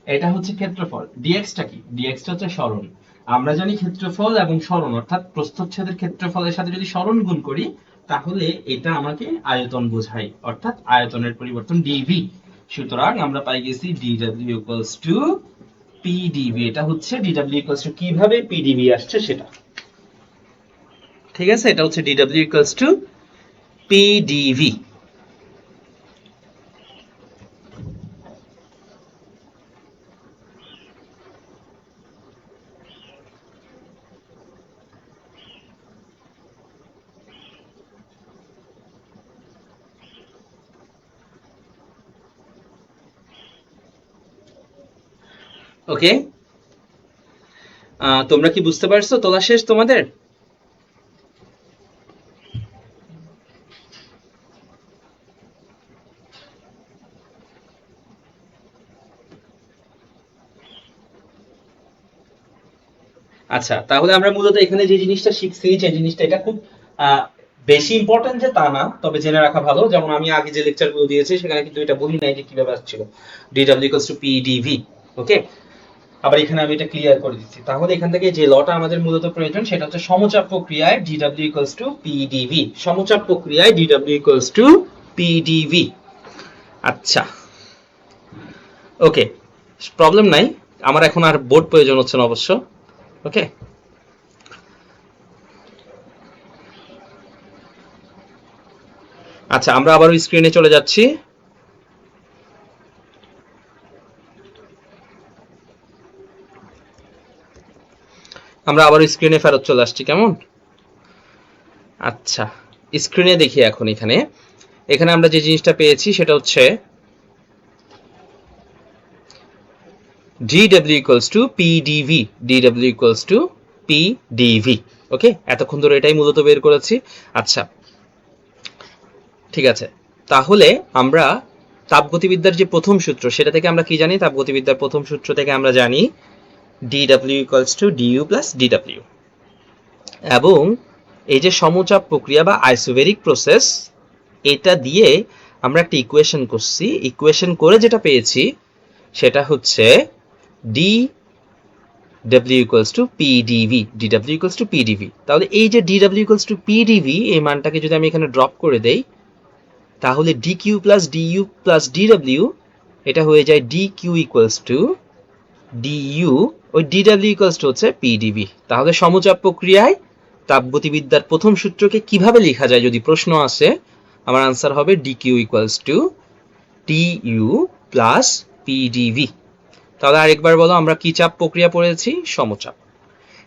A: এটা হচ্ছে ক্ষেত্রফল। ডিএক্সটা কি? ডিএক্সটা হচ্ছে সরণ। আমরা জানি ক্ষেত্রফল এবং সরণ অর্থাৎ প্রস্থচ্ছেদের ক্ষেত্রফলের সাথে যদি সরণ গুণ করি তাহলে এটা আমাকে আয়তন বোঝায়, অর্থাৎ আয়তনের পরিবর্তন ডিভি। সুতরাং আমরা পাই গেছি ডিডব্লিউ ইকুয়ালস টু পিডিভি। এটা হচ্ছে ডিডব্লিউ ইকুয়ালস টু কিভাবে পিডিভি আসছে সেটা। ঠিক আছে, এটা হচ্ছে d W equals to P d V. Okay, তোমরা কি বুঝতে পারছো? তোলা শেষ তোমাদের? আচ্ছা, তাহলে আমরা মূলত এখানে যে জিনিসটা শিখছি, যে জিনিসটা এটা খুব বেশি ইম্পর্টেন্ট যে তা না, তবে জেনে রাখা ভালো। যেমন আমি আগে যে লেকচারগুলো দিয়েছি সেখানে কিন্তু এটা বলি নাই যে কিভাবে আসছিল ডিডব্লিউ ইকুয়ালস টু পিডিভি। ওকে, আবার এখানে আমি এটা ক্লিয়ার করে দিচ্ছি। তাহলে এখান থেকে যে লটা আমাদের মূলত প্রয়োজন সেটা হচ্ছে সমচাপ প্রক্রিয়ায় ডিডব্লিউ ইকুয়ালস টু পিডিভি। সমচাপ প্রক্রিয়ায় ডিডব্লিউ ইকুয়ালস টু পিডিভি। আচ্ছা, ওকে, প্রবলেম নাই। আমার এখন আর বোর্ড প্রয়োজন হচ্ছে না অবশ্য। ওকে, আচ্ছা, আমরা আবারও স্ক্রিনে চলে যাচ্ছি। আমরা আবার স্ক্রিনে ফেরত চলে আসছি, কেমন? আচ্ছা, স্ক্রিনে দেখি এখন। এখানে এখানে আমরা যে জিনিসটা পেয়েছি সেটা হচ্ছে dw equals to pdv, dw equals to pdv। ওকে, এতক্ষণ ধরে এটাই মূলত বের করেছি। আচ্ছা, ঠিক আছে, তাহলে আমরা তাপগতিবিদ্যার যে প্রথম সূত্র সেটা থেকে আমরা কি জানি? তাপগতিবিদ্যার প্রথম সূত্র থেকে আমরা জানি dw equals to du plus dw। এবং এই যে সমচাপ প্রক্রিয়া বা আইসোবেরিক প্রসেস, এটা দিয়ে আমরা একটা ইকুয়েশন করছি। ইকুয়েশন করে যেটা পেয়েছি সেটা হচ্ছে dw equals to pdv, dw equals to pdv। তাহলে এই যে dw equals to pdv এই মানটাকে যদি আমি এখানে ড্রপ করে দেই তাহলে dq plus du plus dw এটা হয়ে যায় dq equals to du, ওই dw equals to হচ্ছে pdv। তাহলে সমচাপ প্রক্রিয়ায় তাপগতিবিদ্যার প্রথম সূত্রকে কিভাবে লেখা যায় যদি প্রশ্ন আসে, আমার আনসার হবে dq equals to du plus pdv। তাহলে আরেকবার বলো, আমরা কি চাপ প্রক্রিয়া পড়েছি? সমচাপ।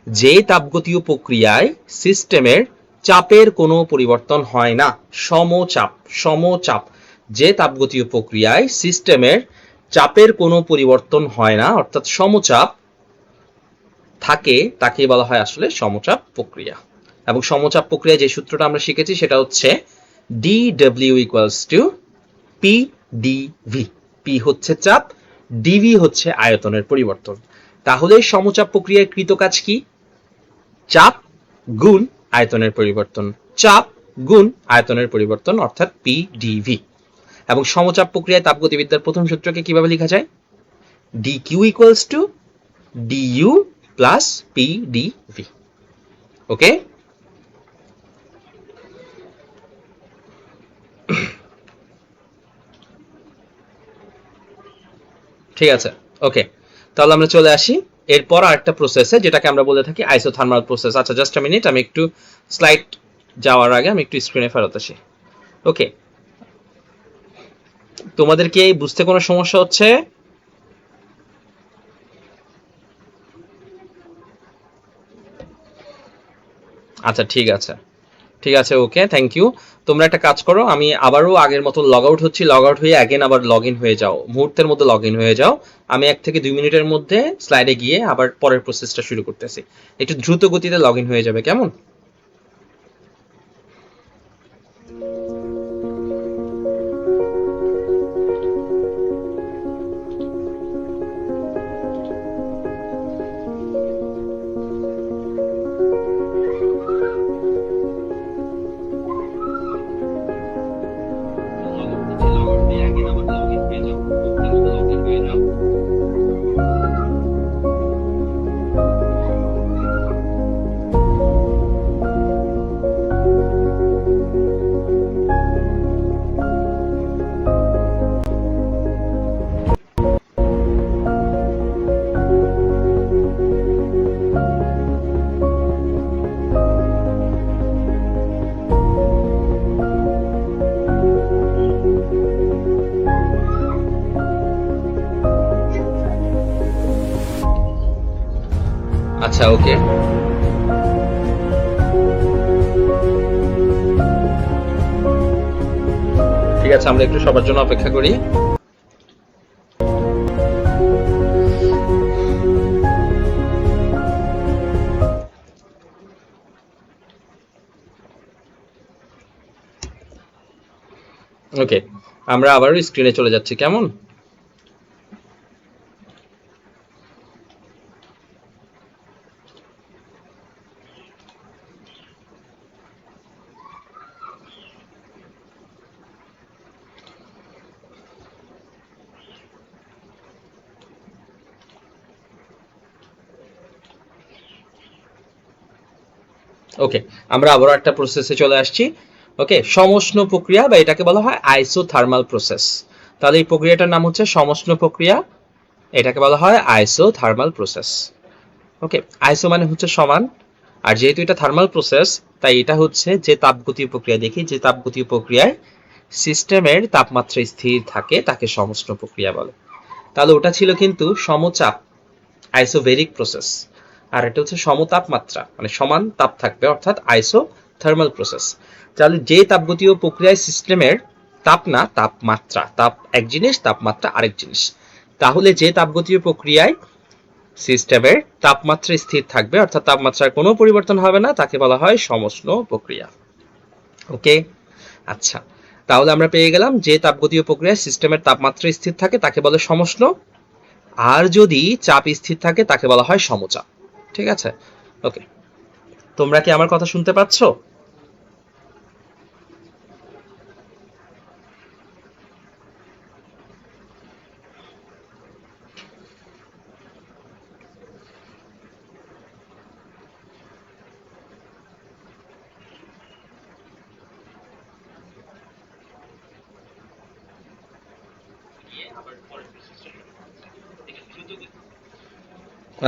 A: যে তাপগতীয় প্রক্রিয়ায় সিস্টেমের চাপের কোনো পরিবর্তন হয় না, সমচাপ। সমচাপ, যে তাপগতীয় প্রক্রিয়ায় সিস্টেমের চাপের কোনো পরিবর্তন হয় না অর্থাৎ সমচাপ থাকে, তাকে বলা হয় আসলে সমচাপ প্রক্রিয়া। এবং সমচাপ প্রক্রিয়া যে সূত্রটা আমরা শিখেছি সেটা হচ্ছে dw equals to pdv। p হচ্ছে চাপ, dv হচ্ছে আয়তনের পরিবর্তন। তাহলে সমচাপ প্রক্রিয়ার কৃত কাজ কি? চাপ গুণ আয়তনের পরিবর্তন, চাপ গুণ আয়তনের পরিবর্তন অর্থাৎ pdv। এবং সমচাপ প্রক্রিয়ায় তাপগতিবিদ্যার প্রথম সূত্রকে কিভাবে লেখা যায়? dq equals to du plus pdv। ওকে, ঠিক আছে। ওকে, তাহলে আমরা চলে আসি এরপর আরেকটা প্রসেসে যেটাকে আমরা বলে থাকি আইসোথার্মাল প্রসেস। আচ্ছা, জাস্ট আ মিনিট, আমি একটু স্লাইড যাওয়ার আগে আমি একটু স্ক্রিনে ফেরত আসি। ওকে, তোমাদের কি বুঝতে কোনো সমস্যা হচ্ছে? আচ্ছা, ঠিক আছে, ঠিক আছে, ওকে, থ্যাংক ইউ। তোমরা একটা কাজ করো, আমি আবারও আগের মতো লগ আউট হচ্ছি, লগ আউট হয়ে অ্যাগেন আবার লগ ইন হয়ে যাও, মুহূর্তের মধ্যে লগ ইন হয়ে যাও। আমি 1 থেকে 2 মিনিটের মধ্যে স্লাইডে গিয়ে আবার পরের প্রসেসটা শুরু করতেছি। একটু দ্রুত গতিতে লগ ইন হয়ে যাবে, কেমন? আচ্ছা, ওকে। ঠিক আছে, আমরা একটু সবার জন্য অপেক্ষা করি। ওকে, আমরা আবারও স্ক্রিনে চলে যাচ্ছি, কেমন? ওকে, আমরা আবারও একটা প্রসেসে চলে আসছি। ওকে, সমষ্ণ প্রক্রিয়া বা এটাকে বলা হয় আইসোথার্মাল প্রসেস। তাহলে এই প্রক্রিয়াটার নাম হচ্ছে সমষ্ণ প্রক্রিয়া, এটাকে বলা হয় আইসোথার্মাল প্রসেস। ওকে, আইসো মানে হচ্ছে সমান, আর যেহেতু এটা থার্মাল প্রসেস তাই এটা হচ্ছে যে তাপগতীয় প্রক্রিয়া দেখি, যে তাপগতীয় প্রক্রিয়ায় সিস্টেমের তাপমাত্রা স্থির থাকে তাকে সমষ্ণ প্রক্রিয়া বলে। তাহলে ওটা ছিল কিন্তু সমচাপ, আইসোভেরিক প্রসেস, আর এটা হচ্ছে সমতাপমাত্রা মানে সমান তাপ থাকবে, অর্থাৎ আইসোথার্মাল প্রসেস। তাহলে যে তাপগতীয় প্রক্রিয়ায় সিস্টেমের তাপ না তাপমাত্রা, তাপ এক জিনিস, তাপমাত্রা আরেক জিনিস, তাহলে যে তাপগতীয় প্রক্রিয়ায় সিস্টেমের তাপমাত্রা স্থির থাকবে অর্থাৎ তাপমাত্রার কোনো পরিবর্তন হবে না তাকে বলা হয় সমষ্ণ প্রক্রিয়া। ওকে, আচ্ছা, তাহলে আমরা পেয়ে গেলাম যে তাপগতীয় প্রক্রিয়ায় সিস্টেমের তাপমাত্রা স্থির থাকে তাকে বলে সমষ্ণ, আর যদি চাপ স্থির থাকে তাকে বলা হয় সমচাপ। ঠিক আছে, ওকে, তোমরা কি আমার কথা শুনতে পাচ্ছ?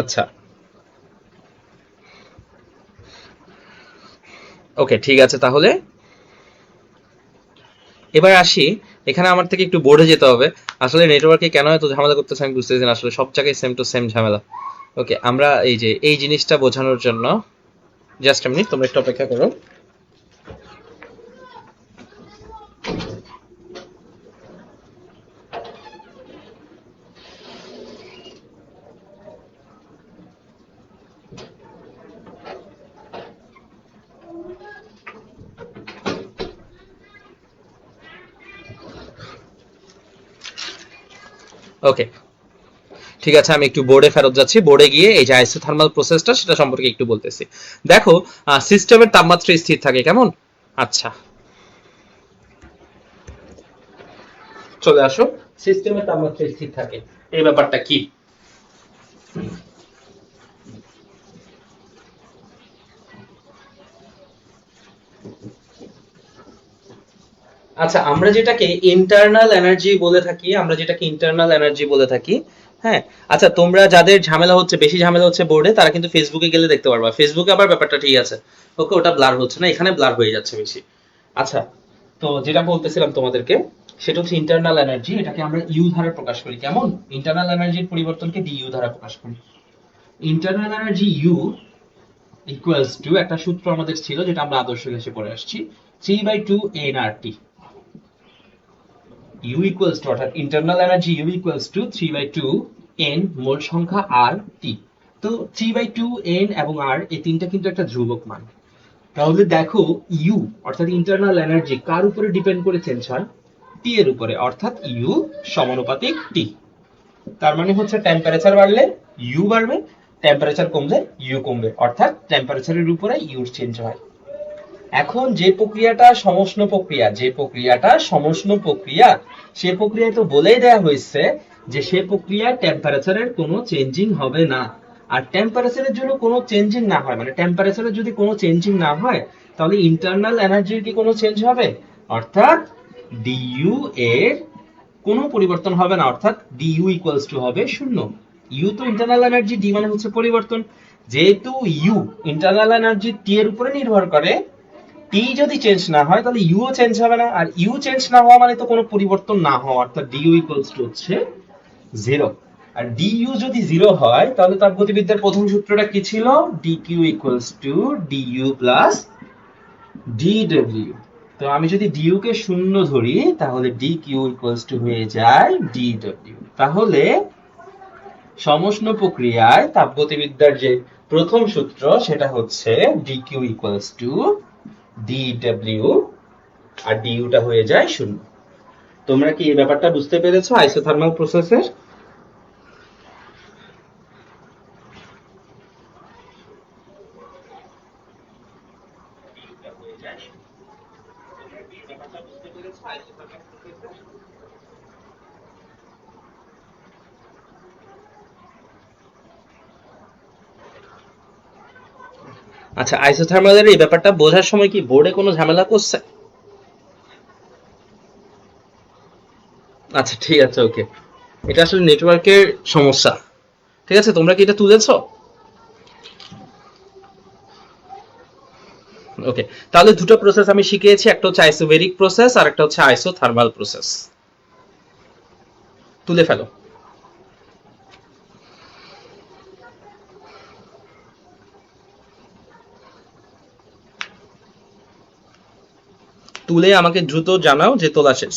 A: আচ্ছা, ওকে, ঠিক আছে, তাহলে এবার আসি, এখানে আমার থেকে একটু বোর্ডে যেতে হবে। আসলে নেটওয়ার্কে কেন এত ঝামেলা করতেছে আমি বুঝতেছি না, আসলে সব জায়গায় সেম টু সেম ঝামেলা। ওকে, আমরা এই যে এই জিনিসটা বোঝানোর জন্য জাস্ট এ মিনিট, তোমরা একটু অপেক্ষা করো। ওকে, ঠিক আছে, আমি একটু বোর্ডে ফেরত যাচ্ছি। বোর্ডে গিয়ে এই যে আইসোথার্মাল প্রসেসটা সেটা সম্পর্কে একটু বলতেছি। দেখো, সিস্টেমের তাপমাত্রা স্থির থাকে, কেমন? আচ্ছা, চলে আসো, সিস্টেমের তাপমাত্রা স্থির থাকে এই ব্যাপারটা কি? আচ্ছা, আমরা যেটাকে ইন্টারনাল এনার্জি বলে থাকি, হ্যাঁ। আচ্ছা, তোমরা যাদের ঝামেলা হচ্ছে, বেশি ঝামেলা হচ্ছে বোর্ডে, তারা কিন্তু ফেসবুকে গেলে দেখতে পারবা। ফেসবুকে আবার ব্যাপারটা ঠিক আছে, ওকে, ওটা ব্লার হচ্ছে না, এখানে ব্লার হয়ে যাচ্ছে বেশি। আচ্ছা, তো যেটা বলতেছিলাম তোমাদেরকে, সেটা হচ্ছে ইন্টারনাল এনার্জি, এটাকে আমরা ইউ ধারা প্রকাশ করি, কেমন? ইন্টারনাল এনার্জির পরিবর্তনকে ডি ইউ ধারা প্রকাশ করি। Internal energy U equals to, একটা সূত্র আমাদের ছিল যেটা আমরা আদর্শ গ্যাসে পড়ে আসছি, 3/2 nRT। U equals to, অর্থাৎ internal energy U equals to 3/2 n মোল সংখ্যা R T। তো 3/2 n এবং R এই তিনটা কিন্তু একটা ধ্রুবক মান। তাহলে দেখো U অর্থাৎ ইন্টারনাল এনার্জি কার উপরে ডিপেন্ড করে চেঞ্জ হয়? T এর উপরে, অর্থাৎ U সমানুপাতিক T। তার মানে হচ্ছে টেম্পারেচার বাড়লে U বাড়বে, টেম্পারেচার কমলে U কমবে, অর্থাৎ টেম্পারেচারের উপরে U চেঞ্জ হয়। এখন যে প্রক্রিয়াটা সমষ্ণ প্রক্রিয়া, সে প্রক্রিয়ায় তো বলেই দেয়া হয়েছে যে সে প্রক্রিয়ায় টেম্পারেচারের কোনো চেঞ্জিং হবে না। আর টেম্পারেচারের জন্য কোনো চেঞ্জিং না হয়, মানে টেম্পারেচারের যদি কোনো চেঞ্জিং না হয়, তাহলে ইন্টারনাল এনার্জির কি কোনো চেঞ্জ হবে? অর্থাৎ ডিইউ এর কোনো পরিবর্তন হবে না, অর্থাৎ ডিইউ ইকুয়ালস টু হবে 0। ইউ তো ইন্টারনাল এনার্জি, ডি মানে হচ্ছে পরিবর্তন। যেহেতু ইউ ইন্টারনাল এনার্জি টি এর উপরে নির্ভর করে, টি যদি চেঞ্জ না হয় তাহলে ইউও চেঞ্জ হবে না, আর ইউ চেঞ্জ না হওয়া মানে তো কোনো পরিবর্তন না হওয়া, অর্থাৎ ডিইউ ইকুয়ালস টু হচ্ছে 0। আর ডিইউ যদি 0 হয় তাহলে তাপগতিবিদ্যার প্রথম সূত্রটা কি ছিল? DQ equals to DU plus DW. তো আমি যদি ডিইউ কে 0 ধরি তাহলে ডিকিউ ইকুয়ালস টু হয়ে যায় ডিডব্লিউ। তাহলে সমষ্ণ প্রক্রিয়ায় তাপগতিবিদ্যার যে প্রথম সূত্র সেটা হচ্ছে ডিকিউ ইকুয়ালস টু ডিডব্লিউ, আর ডিইউটা হয়ে যায় 0। তোমরা কি এই ব্যাপারটা বুঝতে পেরেছো আইসোথার্মাল প্রসেসের? আচ্ছা, আইসোথার্মালের এই ব্যাপারটা বোঝার সময় কি বোর্ডে কোনো ঝামেলা করছে? আচ্ছা ঠিক আছে, ওকে। এটা আসলে নেটওয়ার্কের সমস্যা। ঠিক আছে, তোমরা কি এটা তুলেছো? ওকে, তাহলে দুটো প্রসেস আমি শিখিয়েছি, একটা হচ্ছে আইসোবেরিক প্রসেস আর একটা হচ্ছে আইসোথার্মাল প্রসেস। তুলে ফেলো। তুলে আমাকে দ্রুত জানাও যে তোলা শেষ।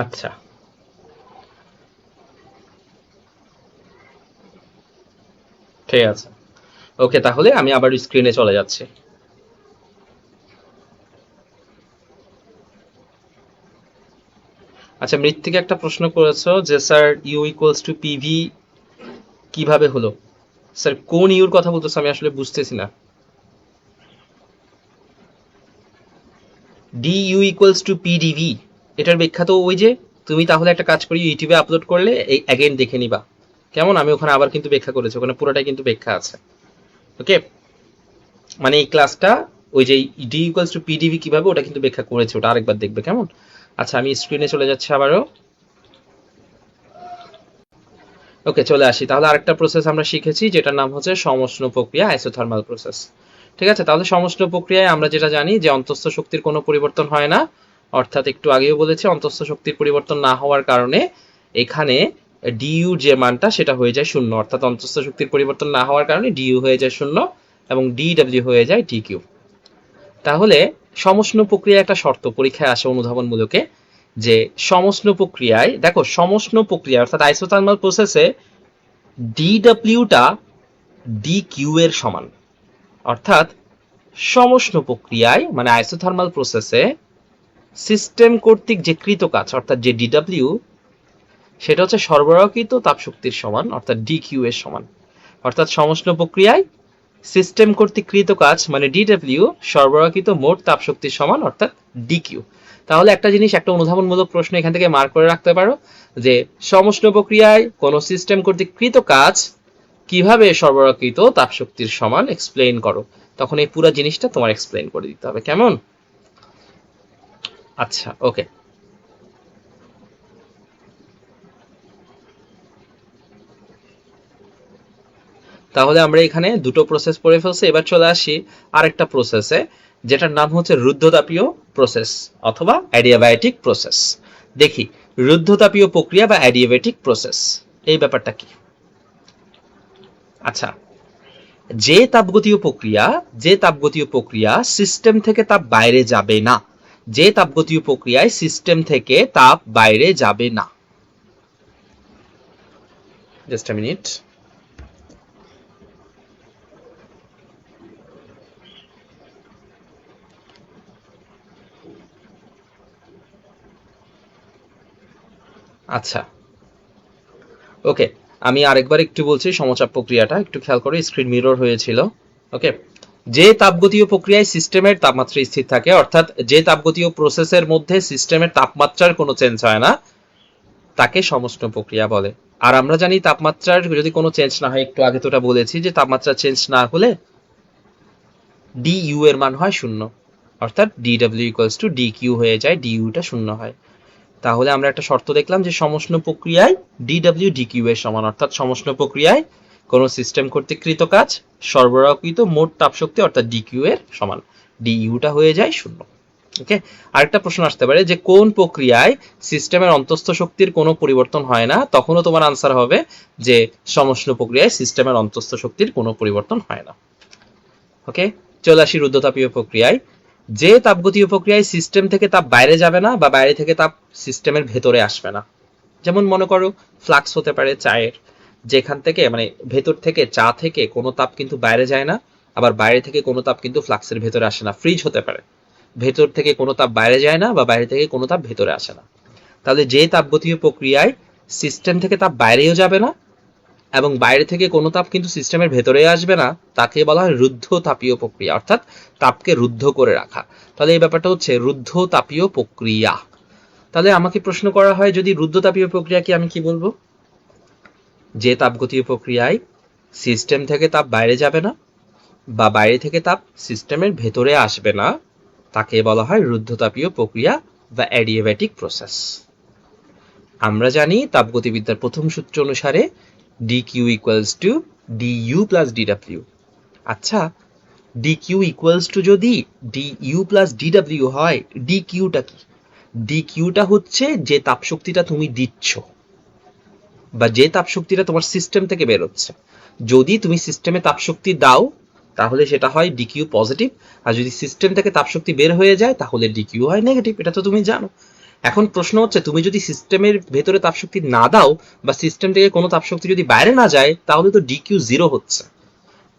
A: আচ্ছা, ঠিক আছে। ওকে, তাহলে আমি আবার স্ক্রিনে চলে যাচ্ছি। আচ্ছা, মৃত্তিকা একটা প্রশ্ন করেছো যে sir U equals to P V কিভাবে হলো? স্যার কোন ইউর কথা বলতেছো আমি আসলে বুঝতেছি না। D U equals to P d V, এটার ব্যাখ্যা তো ওই যে তুমি তাহলে একটা কাজ করি, ইউটিউবে আপলোড করলে এই অ্যাগেইন দেখে নিবা কেমন। আমি ওখানে আবার কিন্তু ব্যাখ্যা করেছি, ওখানে পুরোটাই কিন্তু ব্যাখ্যা আছে। ওকে, মানে এই ক্লাসটা ওই যে ডি ইকুয়ালস টু পিডিভি কিভাবে ওটা কিন্তু ব্যাখ্যা করেছে, ওটা আরেকবার দেখবে কেমন। আচ্ছা, আমি স্ক্রিনে চলে যাচ্ছি আবারও। ওকে, চলে আসি। তাহলে আরেকটা প্রসেস আমরা শিখেছি যেটার নাম হচ্ছে সমষ্ণ প্রক্রিয়া, আইসোথার্মাল প্রসেস। ঠিক আছে, তাহলে সমষ্ণ প্রক্রিয়ায় আমরা যেটা জানি যে অন্তঃস্থ শক্তির কোনো পরিবর্তন হয় না, অর্থাৎ একটু আগেও বলেছি অন্তঃস্থ শক্তির পরিবর্তন না হওয়ার কারণে এখানে ডিইউ যে মানটা সেটা হয়ে যায় 0, অর্থাৎ অন্তঃস্থ শক্তির পরিবর্তন না হওয়ার কারণে ডিইউ হয়ে যায় 0 এবং ডিডব্লিউ হয়ে যায় ডিকিউ। তাহলে সমষ্ণ প্রক্রিয়া একটা শর্ত পরীক্ষায় আসে অনুধাবনমূলকে, যে সমষ্ণ প্রক্রিয়ায় দেখো, সমষ্ণ প্রক্রিয়া অর্থাৎ আইসোথার্মাল প্রসেসে ডিডব্লিউটা ডিকিউ এর সমান, অর্থাৎ সমষ্ণ প্রক্রিয়ায় মানে আইসোথার্মাল প্রসেসে সিস্টেম কর্তৃক যে কৃত কাজ অর্থাৎ যে ডিডব্লিউ সেটা হচ্ছে সরবরাহকৃত তাপশক্তির সমান, অর্থাৎ ডিকিউ এর সমান। অর্থাৎ সমষ্ণ প্রক্রিয়ায় সিস্টেম কর্তৃক কৃত কাজ মানে ডিডব্লিউ সরবরাহকৃত মোট তাপশক্তির সমান, অর্থাৎ ডিকিউ। তাহলে একটা জিনিস, একটা অনুধাবনমূলক প্রশ্ন এখান থেকে মার্ক করে রাখতে পারো যে সমষ্ণ প্রক্রিয়ায় কোন সিস্টেম কর্তৃক কৃত কাজ কিভাবে সরবরাহকৃত তাপশক্তির সমান এক্সপ্লেইন করো, তখন এই পুরো জিনিসটা তোমার এক্সপ্লেইন করে দিতে হবে কেমন। আচ্ছা, ওকে। তাহলে আমরা এখানে দুটো প্রসেস পড়ে ফেলছি, এবার চলে আসি আরেকটা প্রসেসে যেটার নাম হচ্ছে রুদ্ধতাপীয় প্রসেস অথবা অ্যাডিয়াব্যাটিক প্রসেস। দেখি রুদ্ধতাপীয় প্রক্রিয়া বা অ্যাডিয়াব্যাটিক প্রসেস এই ব্যাপারটা কি। আচ্ছা, যে তাপগতীয় প্রক্রিয়া সিস্টেম থেকে তাপ বাইরে যাবে না, যে তাপগতীয় প্রক্রিয়ায় সিস্টেম থেকে তাপ বাইরে যাবে না। Just a minute. আচ্ছা, ওকে, আমি আরেকবার একটু বলছি সমচাপ প্রক্রিয়াটা একটু খেয়াল করে, স্ক্রিন মিরর হয়েছিল। ওকে, যে তাপগতীয় প্রক্রিয়ায় সিস্টেমের তাপমাত্রা স্থির থাকে, অর্থাৎ যে তাপগতীয় প্রসেসের মধ্যে সিস্টেমের তাপমাত্রার কোনো চেঞ্জ হয় না, তাকে সমষ্ণ প্রক্রিয়া বলে। আর আমরা জানি তাপমাত্রার যদি কোনো চেঞ্জ না হয়, একটু আগে তোটা বলেছি যে তাপমাত্রা চেঞ্জ না হলে ডিইউ এর মান হয় শূন্য, অর্থাৎ ডিডব্লিউ ইকুয়ালস টু ডিকিউ হয়ে যায়, ডিইউটা শূন্য হয়। তাহলে আমরা একটা শর্ত দেখলাম যে সমষ্ণ প্রক্রিয়ায় ডিডব্লিউ ডিকিউ এর সমান, অর্থাৎ সমষ্ণ প্রক্রিয়ায় কোন সিস্টেম কর্তৃক কৃত কাজ সরবরাহকৃত মোট তাপশক্তি অর্থাৎ ডিকিউ এর সমান, ডিইউটা হয়ে যায় শূন্য। ওকে, আরেকটা প্রশ্ন আসতে পারে যে কোন প্রক্রিয়ায় সিস্টেমের অন্তঃস্থ শক্তির কোনো পরিবর্তন হয় না, তখনও তোমার আনসার হবে যে সমষ্ণ প্রক্রিয়ায় সিস্টেমের অন্তঃস্থ শক্তির কোনো পরিবর্তন হয় না। ওকে, চলে আসি রুদ্ধতাপীয় প্রক্রিয়ায়। যে তাপগতীয় প্রক্রিয়ায় সিস্টেম থেকে তাপ বাইরে যাবে না বা বাইরে থেকে তাপ সিস্টেমের ভেতরে আসবে না, যেমন মনে করো ফ্লাক্স হতে পারে চায়ের, যেখান থেকে মানে ভেতর থেকে চা থেকে কোনো তাপ কিন্তু বাইরে যায় না, আবার বাইরে থেকে কোনো তাপ কিন্তু ফ্লাক্সের ভেতরে আসে না। ফ্রিজ হতে পারে, ভেতর থেকে কোনো তাপ বাইরে যায় না বা বাইরে থেকে কোনো তাপ ভেতরে আসে না। তাহলে যে তাপগতীয় প্রক্রিয়ায় সিস্টেম থেকে তাপ বাইরেও যাবে না এবং বাইরে থেকে কোনো তাপ কিন্তু সিস্টেমের ভেতরে আসবে না, তাকে বলা হয় রুদ্ধ তাপীয় প্রক্রিয়া, অর্থাৎ তাপকে রুদ্ধ করে রাখা। তাহলে এই ব্যাপারটা হচ্ছে রুদ্ধ তাপীয় প্রক্রিয়া। তাহলে আমাকে প্রশ্ন করা হয় যদি রুদ্ধ তাপীয় প্রক্রিয়াকে আমি কি বলবো? যে তাপগতীয় প্রক্রিয়ায় সিস্টেম থেকে তাপ বাইরে যাবে না বা বাইরে থেকে তাপ সিস্টেমের ভেতরে আসবে না, তাকে বলা হয় রুদ্ধতাপীয় প্রক্রিয়া বা অ্যাডিয়াব্যাটিক প্রসেস। আমরা জানি তাপগতিবিদ্যার প্রথম সূত্র অনুসারে dq equals to du plus dw। আচ্ছা, dq ইকুয়ালস টু যদি du প্লাস dw হয়, dqটা কি? dqটা হচ্ছে যে তাপশক্তিটা তুমি দিচ্ছ বা যে তাপশক্তিটা তোমার সিস্টেম থেকে বেরোচ্ছে। যদি তুমি সিস্টেমে তাপশক্তি দাও তাহলে সেটা হয় ডিকিউ পজিটিভ, আর যদি সিস্টেম থেকে তাপশক্তি বের হয়ে যায় তাহলে ডিকিউ হয় নেগেটিভ। এটা তো তুমি জানো। এখন প্রশ্ন হচ্ছে তুমি যদি সিস্টেমের ভেতরে তাপশক্তি না দাও বা সিস্টেম থেকে কোনো তাপশক্তি যদি বাইরে না যায় তাহলে তো ডিকিউ জিরো হচ্ছে।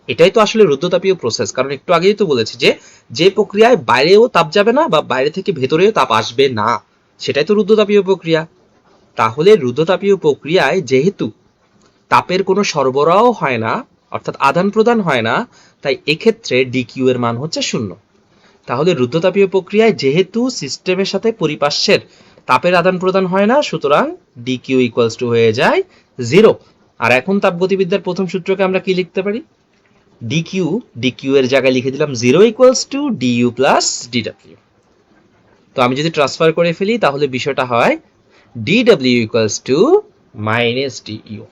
A: এটাই তো আসলে রুদ্ধতাপীয় প্রসেস, কারণ একটু আগেই তো বলেছি যে যে প্রক্রিয়ায় বাইরেও তাপ যাবে না বা বাইরে থেকে ভেতরেও তাপ আসবে না, সেটাই তো রুদ্ধতাপীয় প্রক্রিয়া। তাহলে রুদ্ধতাপীয় প্রক্রিয়ায় যেহেতু তাপের কোনো সরবরাহ হয় না, অর্থাৎ আদান প্রদান হয় না, তাই এক্ষেত্রে ডিকিউ এর মান হচ্ছে শূন্য। তাহলে রুদ্ধতাপীয় প্রক্রিয়ায় যেহেতু সিস্টেমের সাথে পরিপার্শ্বের তাপের আদান প্রদান হয় না, সুতরাং ডিকিউ ইকুয়ালস টু হয়ে যায় জিরো। আর এখন তাপগতিবিদ্যার প্রথম সূত্রকে আমরা কি লিখতে পারি? ডিকিউ এর জায়গায় লিখে দিলাম zero equals to DU plus DW. তো আমি যদি ট্রান্সফার করে ফেলি তাহলে বিষয়টা হয় DW equals to minus DU.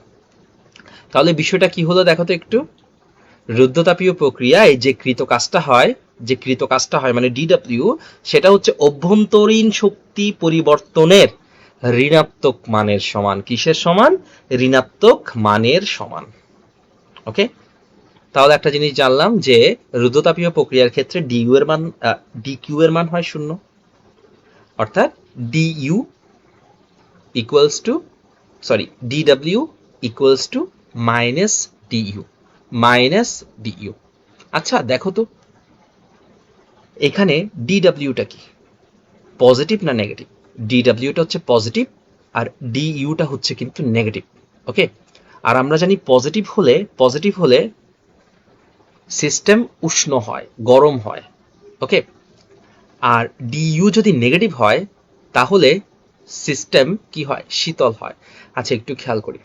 A: তাহলে বিষয়টা কি হলো দেখো তো একটু। রুদ্ধতাপীয় প্রক্রিয়ায় যে কৃত কাজটা হয় মানে ডিডব্লিউ, সেটা হচ্ছে অভ্যন্তরীণ শক্তি পরিবর্তনের ঋণাত্মক মানের সমান। কিসের সমান? ঋণাত্মক মানের সমান। ওকে, তাহলে একটা জিনিস জানলাম যে রুদ্ধতাপীয় প্রক্রিয়ার ক্ষেত্রে ডিকিউ এর মান হয় শূন্য, অর্থাৎ DU equals to DW equals to minus DU. আচ্ছা দেখো তো এখানে ডিডব্লিউটা কি, পজিটিভ না নেগেটিভ? ডিডব্লিউটা হচ্ছে পজিটিভ আর ডিইউটা হচ্ছে কিন্তু নেগেটিভ। ওকে, আর আমরা জানি পজিটিভ হলে সিস্টেম উষ্ণ হয়, গরম হয়। ওকে, আর ডিইউ যদি নেগেটিভ হয় তাহলে সিস্টেম কি হয়? শীতল হয়। আচ্ছা একটু খেয়াল করি।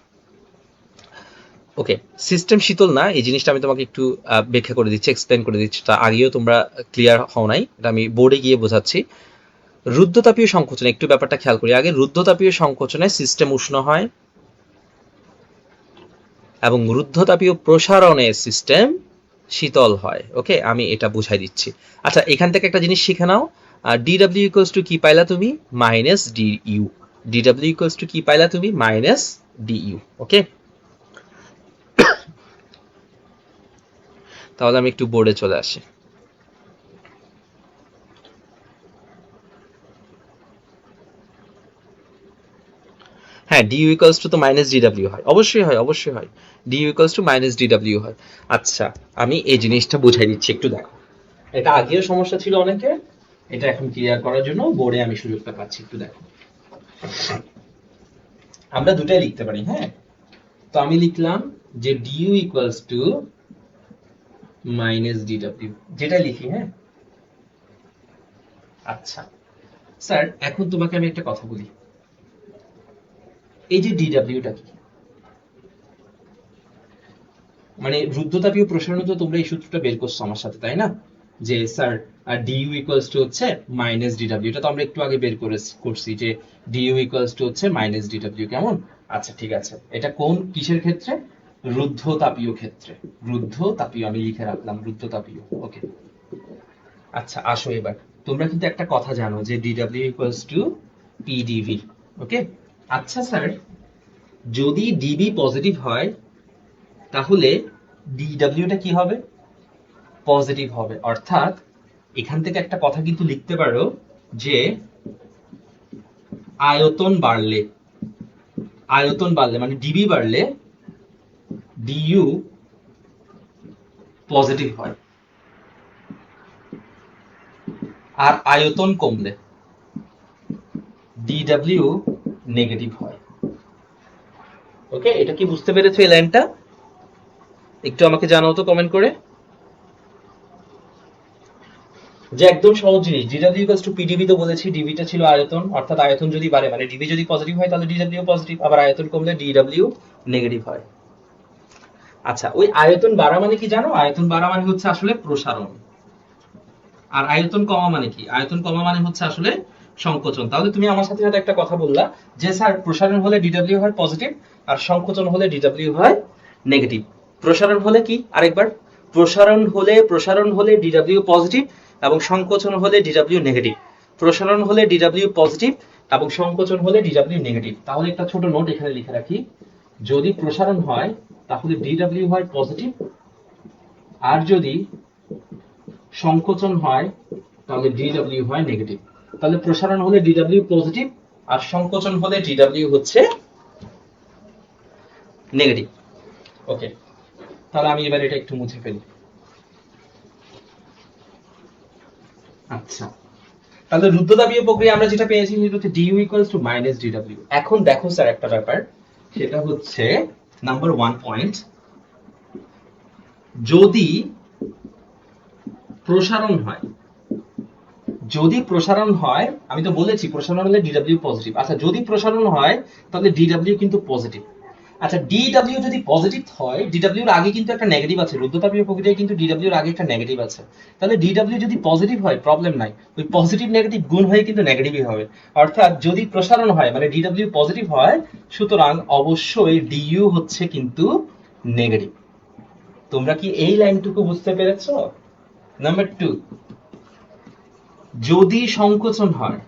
A: ওকে, সিস্টেম শীতল না, এই জিনিসটা আমি তোমাকে একটু ব্যাখ্যা করে দিচ্ছি, এক্সপ্লেন করে দিচ্ছি। তা আগেও তোমরা ক্লিয়ার হও নাই, এটা আমি বোর্ডে গিয়ে বোঝাচ্ছি। রুদ্ধতাপীয় সংকোচনে একটু ব্যাপারটা খেয়াল করি আগে। রুদ্ধতাপীয় সংকোচনে সিস্টেম উষ্ণ হয় এবং রুদ্ধতাপীয় প্রসারণে সিস্টেম শীতল হয়। ওকে, আমি এটা বুঝাই দিচ্ছি। আচ্ছা এখান থেকে একটা জিনিস শিখে নাও, ডিডব্লিউ ইকুয়ালস টু কি পাইলা তুমি? Minus DU. DW equals two কি পাইলা তুমি? Minus DU. ওকে, তাহলে আমি একটু বোর্ডে চলে আসি। হ্যাঁ, ডিইউ ইকুয়ালস টু তো মাইনাস ডিডব্লিউ হয়, অবশ্যই হয় DU equals to minus DW হয়। আচ্ছা আমি এই জিনিসটা বুঝাই দিচ্ছি, একটু দেখো। এটা আগেও সমস্যা ছিল অনেকে, এটা এখন ক্লিয়ার করার জন্য বোর্ডে আমি সুযোগটা পাচ্ছি, একটু দেখো। আমরা দুটাই লিখতে পারি। হ্যাঁ, তো আমি লিখলাম যে DU equals to minus DW, যেটা লিখি। হ্যাঁ, আচ্ছা স্যার, এখন তোমাকে আমি একটা কথা বলি, এই যে ডিডব্লিউটা কি, মানে রুদ্ধতাপীয় প্রসারণ, তো তোমরা এই সূত্রটা বের করছো আমার সাথে, তাই না? যে স্যার ডিইউ ইকুয়ালস টু হচ্ছে মাইনাস ডিডব্লিউ, এটা তো আমরা একটু আগে বের করছি যে ডিইউ ইকুয়ালস টু হচ্ছে মাইনাস ডিডব্লিউ। কেমন? আচ্ছা ঠিক আছে, এটা কোন কিসের ক্ষেত্রে? রুদ্ধতাপীয় ক্ষেত্রে। রুদ্ধতাপীয় আমি লিখে রাখলাম, রুদ্ধতাপীয়। ওকে, আচ্ছা আসো এবার, তোমরা কিন্তু একটা কথা জানো যে ডিডব্লিউ ইকুয়ালস টু পিডিভি। ওকে, আচ্ছা স্যার, যদি ডিবি পজিটিভ হয় তাহলে ডিডব্লিউটা কি হবে? পজিটিভ হবে। অর্থাৎ এখান থেকে একটা কথা কিন্তু লিখতে পারো যে আয়তন বাড়লে, আয়তন বাড়লে মানে ডিবি বাড়লে ডিইউ পজিটিভ হয়, আর আয়তন কমলে ডিডব্লিউ নেগেটিভ হয়। ওকে, এটা কি বুঝতে পেরেছো এই লাইনটা? একটু আমাকে জানাও তো কমেন্ট করে। যে একদম সহজ জিনিস, ডিডব্লিউ ইকুয়ালস টু পিডিবি তো বলেছি, ডিবিটা ছিল আয়তন, অর্থাৎ আয়তন যদি বাড়ে মানে ডিবি যদি পজিটিভ হয় তাহলে ডিডব্লিউ পজিটিভ, আবার আয়তন কমলে ডিডব্লিউ নেগেটিভ হয়। আচ্ছা, ওই আয়তন বাড়া মানে কি জানো? আয়তন বাড়া মানে হচ্ছে আসলে প্রসারণ, আর আয়তন কমা মানে কি? আয়তন কমা মানে হচ্ছে আসলে সংকোচন। তাহলে তুমি আমার সাথে সাথে একটা কথা বললা যে স্যার প্রসারণ হলে ডিডব্লিউ হয় পজিটিভ, আর সংকোচন হলে ডিডব্লিউ হয় নেগেটিভ। প্রসারণ হলে কি আরেকবার? প্রসারণ হলে ডিডব্লিউ পজিটিভ এবং সংকোচন হলে ডিডব্লিউ নেগেটিভ। প্রসারণ হলে ডিডব্লিউ পজিটিভ এবং সংকোচন হলে ডিডব্লিউ নেগেটিভ। তাহলে একটা ছোট নোট এখানে লিখে রাখি, যদি প্রসারণ হয় তাহলে ডিডব্লিউ হয় পজিটিভ, আর যদি সংকোচন হয় তাহলে ডিডব্লিউ হয় নেগেটিভ। তাহলে প্রসারণ হলে ডিডব্লিউ পজিটিভ আর সংকোচন হলে ডিডব্লিউ হচ্ছে নেগেটিভ। ওকে, তাহলে আমি এবার এটা একটু মুছে ফেলি। আচ্ছা, তাহলে রুদ্ধতাপীয় প্রক্রিয়া আমরা যেটা পেয়েছি সেটা হচ্ছে DU equals to minus DW. এখন দেখো স্যার একটা ব্যাপার, সেটা হচ্ছে নাম্বার 1 পয়েন্ট, যদি প্রসারণ হয়, যদি প্রসারণ হয়, আমি তো বলেছি প্রসারণ হলে ডিডব্লিউ পজিটিভ। আচ্ছা, যদি প্রসারণ হয় তাহলে ডিডব্লিউ কিন্তু পজিটিভ। আচ্ছা, ডিডব্লিউ যদি পজিটিভ হয়, ডিডব্লিউর আগে কিন্তু একটা নেগেটিভ আছে, রুদ্ধতাপীয় প্রক্রিয়ায় কিন্তু ডিডব্লিউর আগে একটা নেগেটিভ আছে। তাহলে ডিডব্লিউ যদি পজিটিভ হয় প্রবলেম নাই, ওই পজিটিভ নেগেটিভ গুণ হয়ে কিন্তু নেগেটিভই হবে। অর্থাৎ যদি প্রসারণ হয় মানে ডিডব্লিউ পজিটিভ হয়, সুতরাং অবশ্যই ডিইউ হচ্ছে কিন্তু নেগেটিভ। তোমরা কি এই লাইনটুকু বুঝতে পেরেছো? নাম্বার 2, যদি সংকোচন হয়,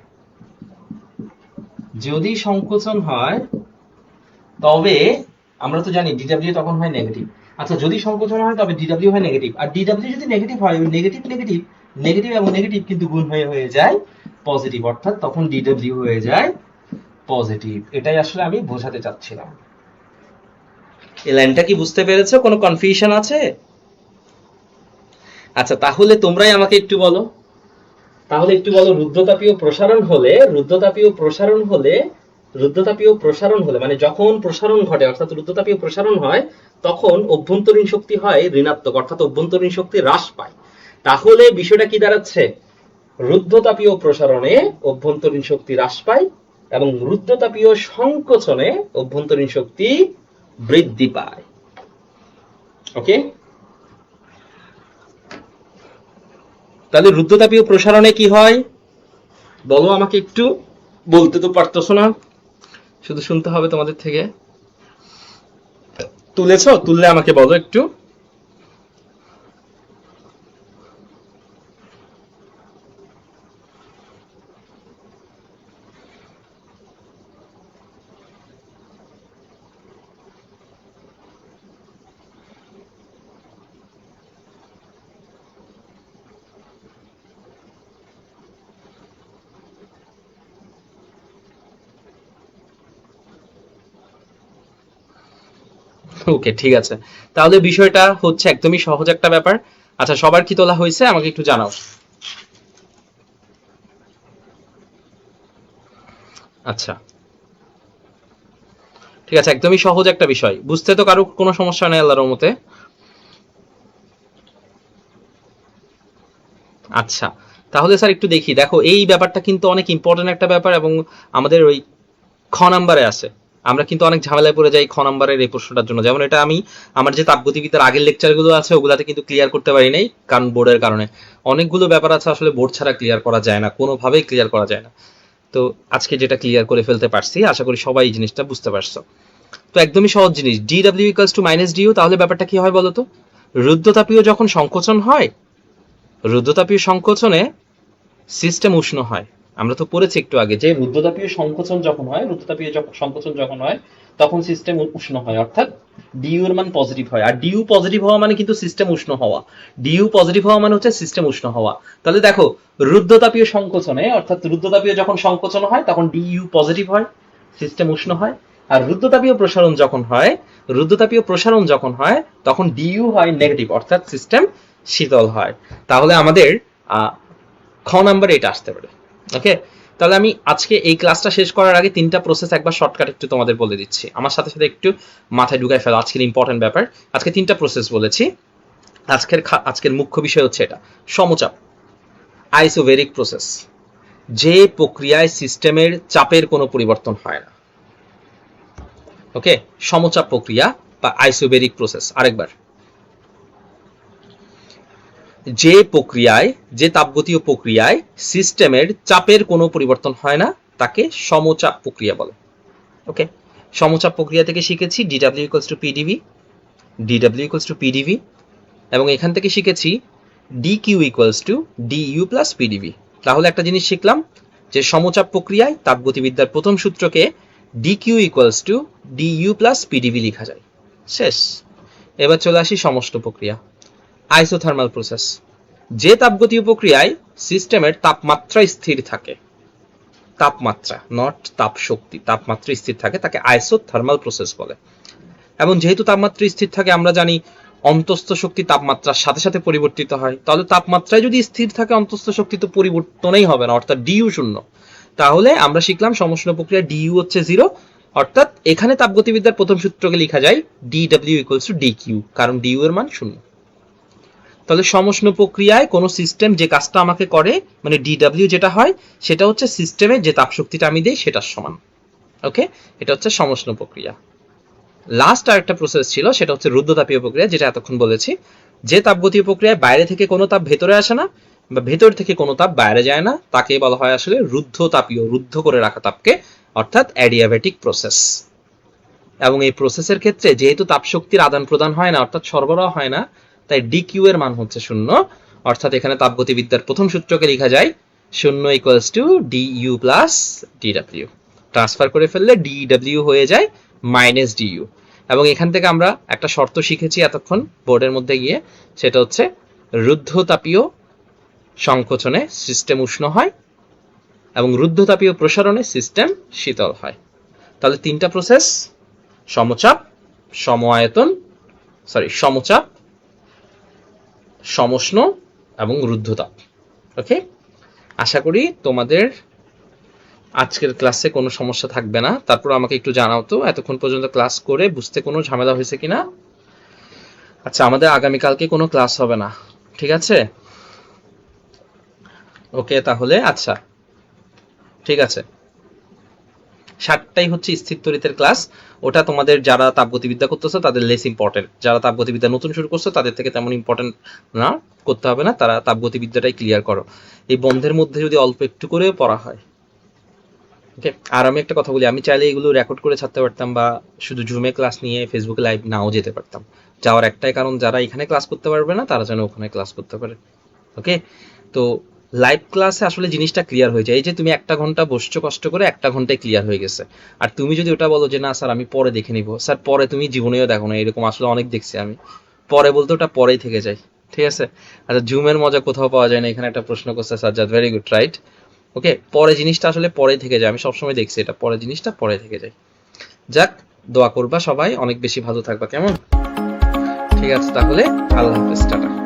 A: যদি সংকোচন হয় তবে আমরা তো জানি ডিডব্লিউ তখন হয় নেগেটিভ। আচ্ছা, যদি সংকোচন হয় তবে ডিডব্লিউ হয় নেগেটিভ, আর ডিডব্লিউ যদি নেগেটিভ হয়, ওই নেগেটিভ নেগেটিভ নেগেটিভ এবং নেগেটিভ কিন্তু গুণ হয়ে যায় পজিটিভ, অর্থাৎ তখন ডিডব্লিউ হয়ে যায় পজিটিভ। এটাই আসলে আমি বোঝাতে চাচ্ছিলাম। এই লাইনটা কি বুঝতে পেরেছো? কোনো কনফিউশন আছে? আচ্ছা, তাহলে তোমরাই আমাকে একটু বলো, তাহলে একটু বলো, রুদ্ধতাপীয় প্রসারণ হলে, রুদ্ধতাপীয় প্রসারণ হলে মানে যখন প্রসারণ ঘটে অর্থাৎ রুদ্ধতাপীয় প্রসারণ হয়, তখন অভ্যন্তরীণ শক্তি হয় ঋণাত্মক, অর্থাৎ অভ্যন্তরীণ শক্তি হ্রাস পায়। তাহলে বিষয়টা কি দাঁড়াচ্ছে? রুদ্ধতাপীয় প্রসারণে অভ্যন্তরীণ শক্তি হ্রাস পায় এবং রুদ্ধতাপীয় সংকোচনে অভ্যন্তরীণ শক্তি বৃদ্ধি পায়। ওকে, তাহলে রুদ্ধতাপীয় প্রসারণে কি হয় বলো আমাকে একটু। বলতে তো পারতেছো না, শুধু শুনতে হবে তোমাদের থেকে। তুলেছো? তুললে আমাকে বলো একটু। ওকে, ঠিক আছে, তাহলে বিষয়টা হচ্ছে একদমই সহজ একটা ব্যাপার। আচ্ছা, সবার কি তোলা হয়েছে আমাকে একটু জানাও। আচ্ছা, ঠিক আছে, একদমই সহজ একটা বিষয়, বুঝতে তো কারো কোনো সমস্যা নেই আল্লাহর রহমতে। আচ্ছা, তাহলে স্যার একটু দেখি, দেখো এই ব্যাপারটা কিন্তু অনেক ইম্পর্টেন্ট একটা ব্যাপার এবং আমাদের ওই খ নাম্বারে আছে। আমরা কিন্তু অনেক ঝামেলায় পড়ে যাই খ নাম্বারের এই প্রশ্নটার জন্য। যেমন এটা আমি আমার যে তাপগতিবিদ্যার আগের লেকচারগুলো আছে ওগুলাতে কিন্তু ক্লিয়ার করতে পারি নাই, কারণ বোর্ডের কারণে। অনেকগুলো ব্যাপার আছে আসলে বোর্ড ছাড়া ক্লিয়ার করা যায় না, কোনোভাবেই ক্লিয়ার করা যায় না। তো আজকে যেটা ক্লিয়ার করে ফেলতে পারছি, আশা করি সবাই এই জিনিসটা বুঝতে পারছো। তো একদমই সহজ জিনিস, DW equals to minus d U, তাহলে ব্যাপারটা কি হয় বলতো? রুদ্ধতাপীয় যখন সংকোচন হয়, রুদ্ধতাপীয় সংকোচনে সিস্টেম উষ্ণ হয়। আমরা তো পড়েছি একটু আগে যে রুদ্ধতাপীয় সংকোচন যখন হয়, রুদ্ধতাপীয় সংকোচন যখন হয় তখন সিস্টেম উষ্ণ হয়, অর্থাৎ ডিউ এর মান পজিটিভ হয়। আর ডিউ পজিটিভ হওয়া মানে কিন্তু সিস্টেম উষ্ণ হওয়া, ডিউ পজিটিভ হওয়া মানে হচ্ছে সিস্টেম উষ্ণ হওয়া। তাহলে দেখো রুদ্ধতাপীয় সংকোচনে, অর্থাৎ রুদ্ধতাপীয় যখন সংকোচন হয় তখন ডিউ পজিটিভ হয়, সিস্টেম উষ্ণ হয়। আর রুদ্ধতাপীয় প্রসারণ যখন হয়, রুদ্ধতাপীয় প্রসারণ যখন হয় তখন ডিউ হয় নেগেটিভ, অর্থাৎ সিস্টেম শীতল হয়। তাহলে আমাদের খ নাম্বার এটা আসতে পারে। ওকে, তাহলে আমি আজকে এই ক্লাসটা শেষ করার আগে তিনটা প্রসেস একবার শর্টকাট একটু তোমাদের বলে দিচ্ছি, আমার সাথে সাথে একটু মাথায় ঢুকাই ফেলো আজকের ইম্পর্টেন্ট ব্যাপার। আজকে তিনটা প্রসেস বলেছি। আজকের মুখ্য বিষয় হচ্ছে এটা সমচাপ, আইসোবেরিক প্রসেস, যে প্রক্রিয়ায় সিস্টেমের চাপের কোনো পরিবর্তন হয় না। ওকে, সমচাপ প্রক্রিয়া বা আইসোবেরিক প্রসেস। আরেকবার, যে প্রক্রিয়ায়, যে তাপগতীয় প্রক্রিয়ায় সিস্টেমের চাপের কোনো পরিবর্তন হয় না তাকে সমচাপ প্রক্রিয়া বলে। ওকে, সমচাপ প্রক্রিয়া থেকে শিখেছি DW equals two PdV, DW equals two PdV, এবং এখান থেকে শিখেছি DQ equals to DU plus PdV। তাহলে একটা জিনিস শিখলাম যে সমচাপ প্রক্রিয়ায় তাপগতিবিদ্যার প্রথম সূত্রকে DQ equals to DU plus PdV লেখা যায়। শেষ। এবার চলে আসি সমষ্ণ প্রক্রিয়া, আইসোথার্মাল প্রসেস, যে তাপগতীয় প্রক্রিয়ায় সিস্টেমের তাপমাত্রা স্থির থাকে, তাপমাত্রা নট তাপ শক্তি, তাপমাত্রা স্থির থাকে তাকে আইসোথার্মাল প্রসেস বলে। এবং যেহেতু তাপমাত্রা স্থির থাকে আমরা জানি অন্তস্থ শক্তি তাপমাত্রার সাথে সাথে পরিবর্তিত হয়, তাহলে তাপমাত্রায় যদি স্থির থাকে অন্তস্থ শক্তি তো পরিবর্তনই হবে না, অর্থাৎ ডিইউ শূন্য। তাহলে আমরা শিখলাম সমষ্ণ প্রক্রিয়া ডিইউ হচ্ছে 0, অর্থাৎ এখানে তাপগতিবিদ্যার প্রথম সূত্রকে লেখা যায় DW ইকুয়ালস টু DQ, কারণ ডিইউ এর মান 0। তাহলে সমষ্ণ প্রক্রিয়ায় কোনো সিস্টেম যে কাজটা আমাকে করে, মানে DW যেটা হয় সেটা হচ্ছে সিস্টেমে যে তাপশক্তিটা আমি দেই সেটার সমান। ওকে, এটা হচ্ছে সমষ্ণ প্রক্রিয়া। লাস্ট আরেকটা প্রসেস ছিল, সেটা হচ্ছে রুদ্ধতাপীয় প্রক্রিয়া, যেটা এতক্ষণ বলেছি। যে তাপগতীয় প্রক্রিয়ায় বাইরে থেকে কোনো তাপ ভেতরে আসে না বা ভেতর থেকে কোনো তাপ বাইরে যায় না তাকে বলা হয় আসলে রুদ্ধতাপীয়, রুদ্ধ করে রাখা তাপকে, অর্থাৎ অ্যাডিয়াব্যাটিক প্রসেস। এবং এই প্রসেসের ক্ষেত্রে যেহেতু তাপশক্তির আদান প্রদান হয় না, অর্থাৎ সরবরাহ হয় না, তাই ডিকিউ এর মান হচ্ছে 0, অর্থাৎ এখানে তাপগতিবিদ্যার প্রথম সূত্রকে লেখা যায় 0 equals to DU plus DW. Transfer করে ফেললে ডিডব্লিউ হয়ে যায় মাইনাস ডিইউ। এবং এখান থেকে আমরা একটা শর্ত শিখেছি এতক্ষণ বোর্ডের মধ্যে গিয়ে, সেটা হচ্ছে রুদ্ধতাপীয় সংকোচনে সিস্টেম উষ্ণ হয় এবং রুদ্ধতাপীয় প্রসারণে সিস্টেম শীতল হয়। তাহলে তিনটা প্রসেস, সমচাপ, সমচাপ, সমষ্ণ এবং রুদ্ধতাপ। ওকে, আশা করি তোমাদের আজকের ক্লাসে কোনো সমস্যা থাকবে না। তারপর আমাকে একটু জানাও তো এতক্ষণ পর্যন্ত ক্লাস করে বুঝতে কোনো ঝামেলা হয়েছে কিনা। আচ্ছা, আমাদের আগামীকালকে কোনো ক্লাস হবে না, ঠিক আছে? ওকে, তাহলে আচ্ছা ঠিক আছে, 7টাই হচ্ছে স্থির তড়িতের ক্লাস। ওটা তোমাদের যারা তাপগতিবিদ্যা করতেছো তাদের লেস ইম্পর্টেন্ট, যারা তাপগতিবিদ্যা নতুন শুরু করছো তাদের থেকে তেমন ইম্পর্টেন্ট না, করতে হবে না, তারা তাপগতিবিদ্যাটাই ক্লিয়ার করো। এই বন্ধের মধ্যে যদি অল্প একটু করে পড়া হয়। ওকে, আর আমি একটা কথা বলি, আমি চাইলে এগুলো রেকর্ড করে ছাড়তে পারতাম বা শুধু জুমে ক্লাস নিয়ে ফেসবুকে লাইভ নাও যেতে পারতাম। যাওয়ার একটাই কারণ, যারা এখানে ক্লাস করতে পারবে না তারা যেন ওখানে ক্লাস করতে পারে। ওকে, তো লাইভ ক্লাসে আসলে জিনিসটা ক্লিয়ার হয়ে যায়। এই যে তুমি 1 ঘন্টা বসছো কষ্ট করে, 1 ঘন্টায় ক্লিয়ার হয়ে গেছে। আর তুমি যদি ওটা বলো যে না স্যার আমি পরে দেখে নিব, স্যার পরে তুমি জীবনেও দেখো না, এরকম আসলে অনেক দেখছি আমি। পরে বলতে ওটা পরেই থেকে যায়, ঠিক আছে? আচ্ছা, জুমের মজা কোথাও পাওয়া যায় না, এখানে একটা প্রশ্ন করছে সাজ্জাদ, ভেরি গুড, রাইট। ওকে, পরে জিনিসটা আসলে পরে থেকে যায়, আমি সবসময় দেখছি এটা, পরে জিনিসটা পরে থেকে যায়। যাক, দোয়া করবা সবাই, অনেক বেশি ভালো থাকবা, কেমন? ঠিক আছে, তাহলে আল্লাহ হাফেজ, টাটা।